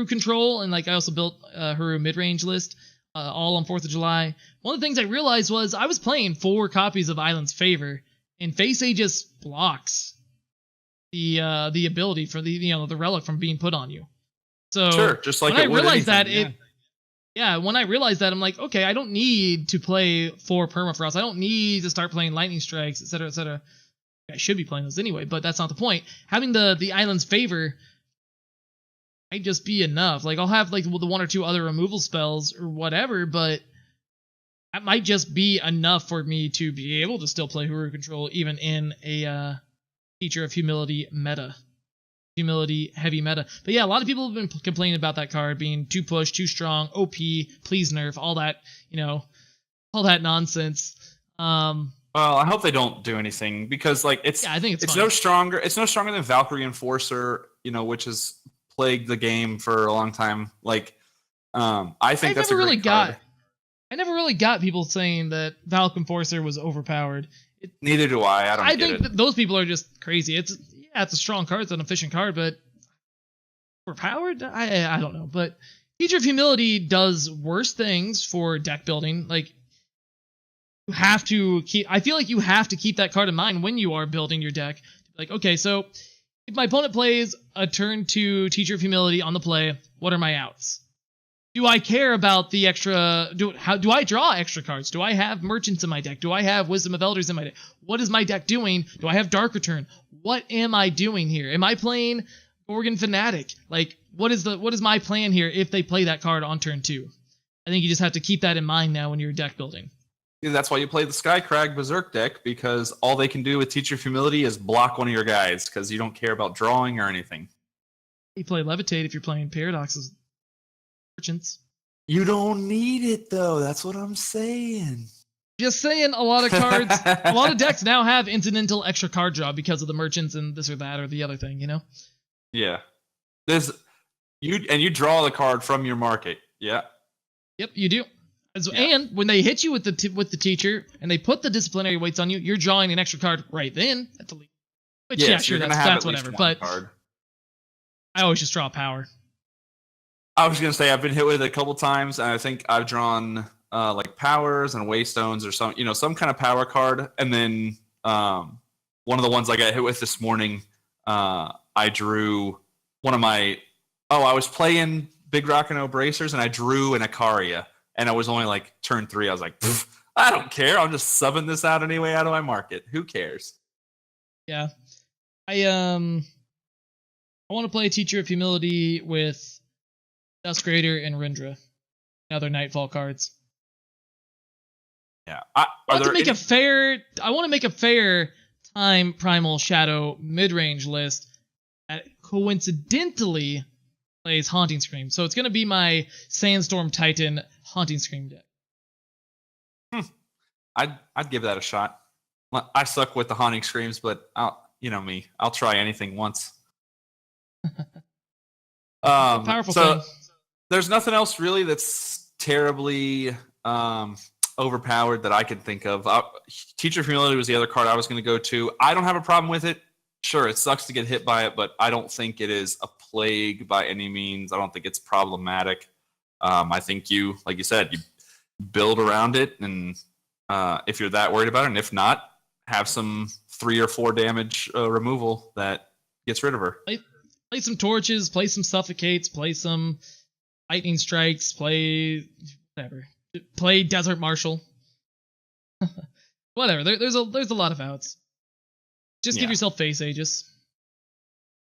Control, and like I also built Haru mid-range list all on 4th of July. One of the things I realized was I was playing 4 copies of Island's Favor, and Face Aegis blocks the ability for the relic from being put on you. So sure, just like when I realized that when I realized that, I'm like, okay, I don't need to play 4 Permafrost. I don't need to start playing Lightning Strikes, etc., etc. I should be playing those anyway, but that's not the point. Having the Island's Favor might just be enough. Like, I'll have like the 1 or 2 other removal spells or whatever, but that might just be enough for me to be able to still play Haru Control even in a Teacher of Humility meta. Humility heavy meta. But yeah, a lot of people have been complaining about that card being too push, too strong, OP, please nerf, all that, all that nonsense. Well, I hope they don't do anything because like I think it's no stronger. It's no stronger than Valkyrie Enforcer, which has plagued the game for a long time. Like, I think that's a great card. I never really got people saying that Valk Enforcer was overpowered. Neither do I. I think that those people are just crazy. It's a strong card. It's an efficient card, but overpowered? I don't know. But Teacher of Humility does worse things for deck building. Like, you have to keep. I feel like you have to keep that card in mind when you are building your deck. Like, okay, so if my opponent plays a turn 2 Teacher of Humility on the play, what are my outs? Do I care about the extra? Do I draw extra cards? Do I have Merchants in my deck? Do I have Wisdom of Elders in my deck? What is my deck doing? Do I have Dark Return? What am I doing here? Am I playing Gorgon Fanatic? Like, what is my plan here if they play that card on turn 2? I think you just have to keep that in mind now when you're deck building. Yeah, that's why you play the Skycrag Berserk deck, because all they can do with Teacher of Humility is block one of your guys, because you don't care about drawing or anything. You play Levitate if you're playing Paradox's Merchants. You don't need it, though. That's what I'm saying. Just saying, a lot of cards, a lot of decks now have incidental extra card draw because of the Merchants and this or that or the other thing, you know? Yeah. You draw the card from your market. Yeah. Yep, you do. And when they hit you with the teacher and they put the disciplinary weights on you, you're drawing an extra card right then. That's which, yeah, sure, that's whatever. But card. I always just draw power. I was gonna say I've been hit with it a couple times, and I think I've drawn like powers and waystones or some kind of power card, and then one of the ones I got hit with this morning, I drew one of my. Oh, I was playing Big Rock and O Bracers, and I drew an Ikaria. And I was only like turn 3. I was like, I don't care. I'm just subbing this out anyway out of my market. Who cares? Yeah. I want to play Teacher of Humility with Duskgrader and Rindra. Other Nightfall cards. Yeah. I want to make a fair time Primal Shadow mid-range list that coincidentally plays Haunting Scream. So it's going to be my Sandstorm Titan Haunting Scream deck. I'd give that a shot. I suck with the Haunting Screams, but me. I'll try anything once. Powerful thing. There's nothing else really that's terribly overpowered that I can think of. Teacher of Humility was the other card I was going to go to. I don't have a problem with it. Sure, it sucks to get hit by it, but I don't think it is a plague by any means. I don't think it's problematic. I think like you said, you build around it, and if you're that worried about it, and if not, have some 3 or 4 damage removal that gets rid of her. Play some torches, play some suffocates, play some lightning strikes, play whatever. Play Desert Marshal. Whatever. There's a lot of outs. Just give yourself face Aegis.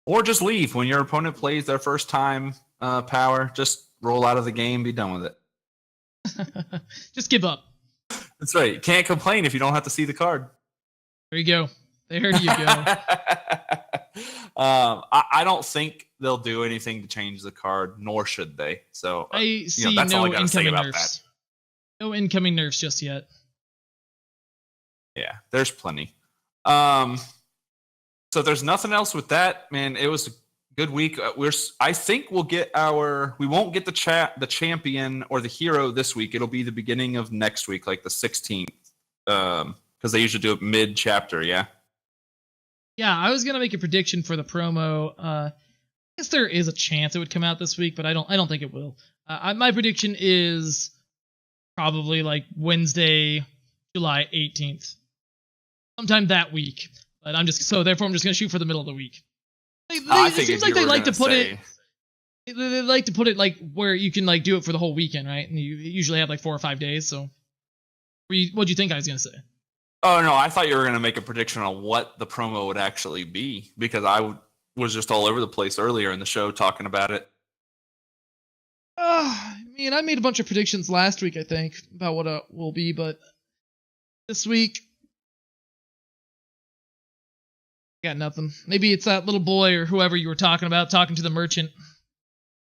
Or just leave. When your opponent plays their first time power, just roll out of the game, be done with it. Just give up. That's right. You can't complain if you don't have to see the card. There you go. There you go. I don't think they'll do anything to change the card, nor should they. So I see that's all I gotta say incoming about nerfs. that. No incoming nerfs just yet. Yeah, there's plenty. So there's nothing else with that, man. It was a good week. I think we won't get the champion or the hero this week. It'll be the beginning of next week, like the 16th, because they usually do it mid chapter. Yeah. Yeah, I was gonna make a prediction for the promo. I guess there is a chance it would come out this week, but I don't think it will. My prediction is probably like Wednesday, July 18th, sometime that week. But therefore I'm just gonna shoot for the middle of the week. It seems like they like to put it. They like to put it like where you can like do it for the whole weekend, right? And you usually have like 4 or 5 days. So, what do you think I was gonna say? Oh no, I thought you were gonna make a prediction on what the promo would actually be, because I was just all over the place earlier in the show talking about it. I made a bunch of predictions last week, I think, about what it will be, but this week. Got nothing. Maybe it's that little boy or whoever you were talking about talking to the merchant.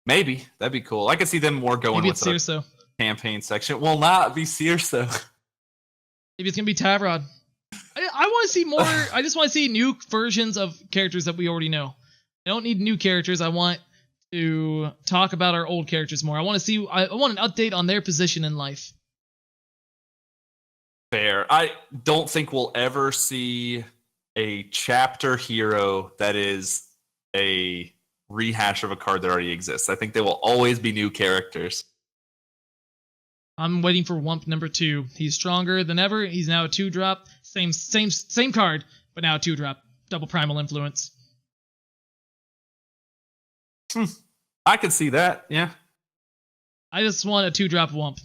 Maybe. That'd be cool. I could see them more going with the campaign section. Will not be Searso. Maybe it's going to be Tavrod. I want to see more. I just want to see new versions of characters that we already know. I don't need new characters. I want to talk about our old characters more. I want an update on their position in life. Fair. I don't think we'll ever see a chapter hero that is a rehash of a card that already exists. I think they will always be new characters. I'm waiting for Wump number 2. He's stronger than ever. He's now a 2-drop. Same card, but now a 2-drop. Double primal influence. I could see that, yeah. I just want a 2-drop Wump.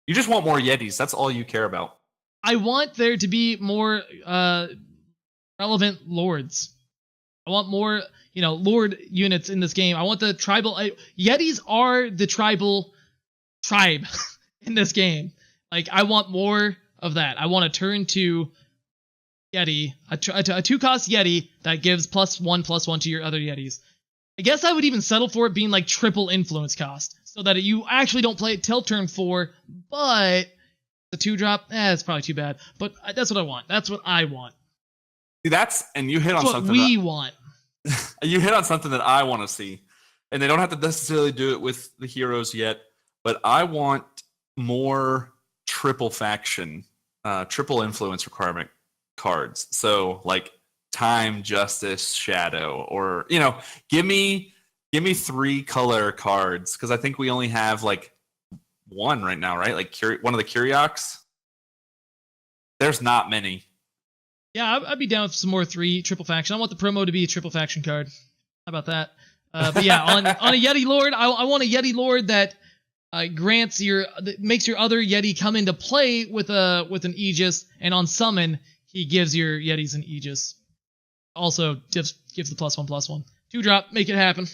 You just want more Yetis. That's all you care about. I want there to be more relevant lords. I want more, lord units in this game. I want the tribal. Yetis are the tribal tribe in this game. Like, I want more of that. I want a turn 2 Yeti, a 2-cost Yeti that gives +1/+1 to your other Yetis. I guess I would even settle for it being like triple influence cost, so that you actually don't play it till turn 4, but the 2-drop, it's probably too bad. But that's what I want. That's what I want. See, and you hit on something we want. You hit on something that I want to see. And they don't have to necessarily do it with the heroes yet, but I want more triple faction, triple influence requirement cards. So like Time, Justice, Shadow, or give me 3 color cards, because I think we only have like 1 right now, right? Like one of the Curiox. There's not many. Yeah, I'd be down with some more 3 triple faction. I want the promo to be a triple faction card. How about that? But yeah, on a Yeti Lord, I want a Yeti Lord that makes your other Yeti come into play with an Aegis, and on summon he gives your Yetis an Aegis. Also, just gives the +1/+1. 2-drop, make it happen.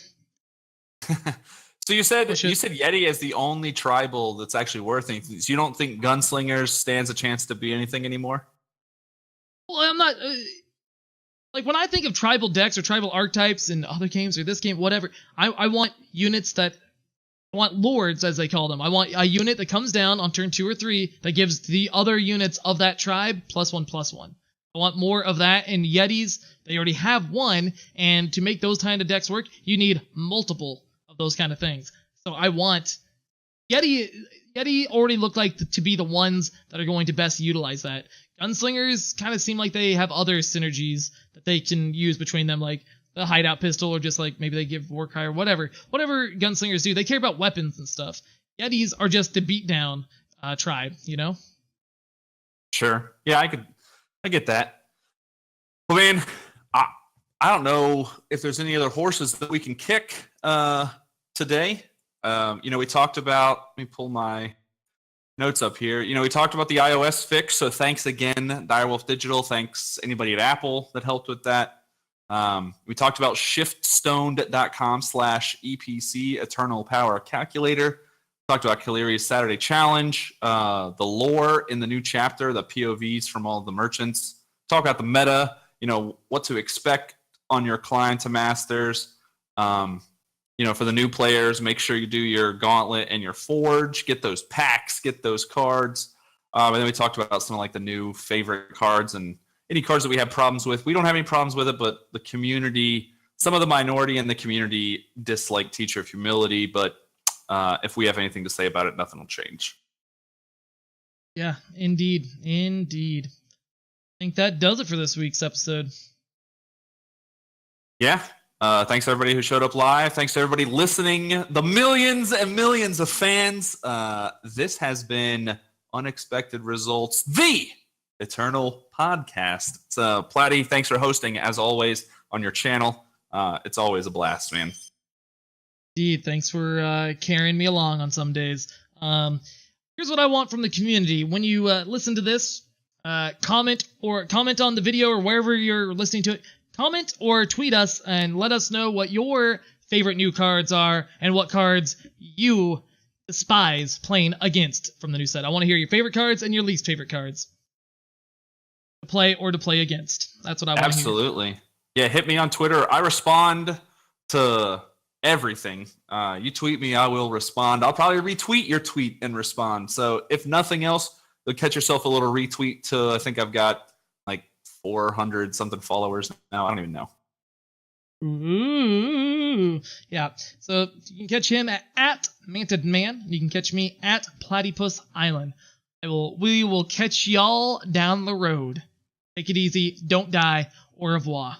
So you said Yeti is the only tribal that's actually worth anything. So you don't think Gunslingers stands a chance to be anything anymore? Well, I'm not. Like, when I think of tribal decks or tribal archetypes in other games or this game, whatever, I want units I want lords, as they call them. I want a unit that comes down on turn 2 or 3 that gives the other units of that tribe +1/+1. I want more of that. In Yetis, they already have 1, and to make those kind of decks work, you need multiple of those kind of things. So I want Yeti already look like to be the ones that are going to best utilize that. Gunslingers kind of seem like they have other synergies that they can use between them, like the hideout pistol, or just like maybe they give Warcry or whatever. Whatever Gunslingers do, they care about weapons and stuff. Yetis are just the beatdown tribe, Sure. Yeah, I get that. Well, man, I don't know if there's any other horses that we can kick today. We talked about, let me pull my notes up here. We talked about the iOS fix, so thanks again, Direwolf Digital. Thanks anybody at Apple that helped with that. We talked about shiftstoned.com/EPC, Eternal Power Calculator. Talked about Kaliri's Saturday Challenge, the lore in the new chapter, the POVs from all of the merchants. Talk about the meta, what to expect on your climb to Masters. For the new players, make sure you do your Gauntlet and your Forge. Get those packs, get those cards. And then we talked about some of like the new favorite cards and any cards that we have problems with. We don't have any problems with it, but the community, some of the minority in the community dislike Teacher of Humility, but if we have anything to say about it, nothing will change. Yeah, indeed. I think that does it for this week's episode. Yeah. Thanks to everybody who showed up live. Thanks to everybody listening. The millions and millions of fans. This has been Unexpected Results, the Eternal Podcast. So, Platty, thanks for hosting, as always, on your channel. It's always a blast, man. Indeed. Thanks for carrying me along on some days. Here's what I want from the community. When you listen to this, comment on the video or wherever you're listening to it. Comment or tweet us and let us know what your favorite new cards are and what cards you despise playing against from the new set. I want to hear your favorite cards and your least favorite cards to play or to play against. That's what I want to hear. Absolutely. Yeah, hit me on Twitter. I respond to everything. You tweet me, I will respond. I'll probably retweet your tweet and respond. So if nothing else, you'll catch yourself a little retweet to, I think I've got like 400 something followers now. I don't even know. Ooh. Yeah. So you can catch him at Mantid Man. You can catch me at Platypus Island. We will catch y'all down the road. Take it easy. Don't die. Au revoir.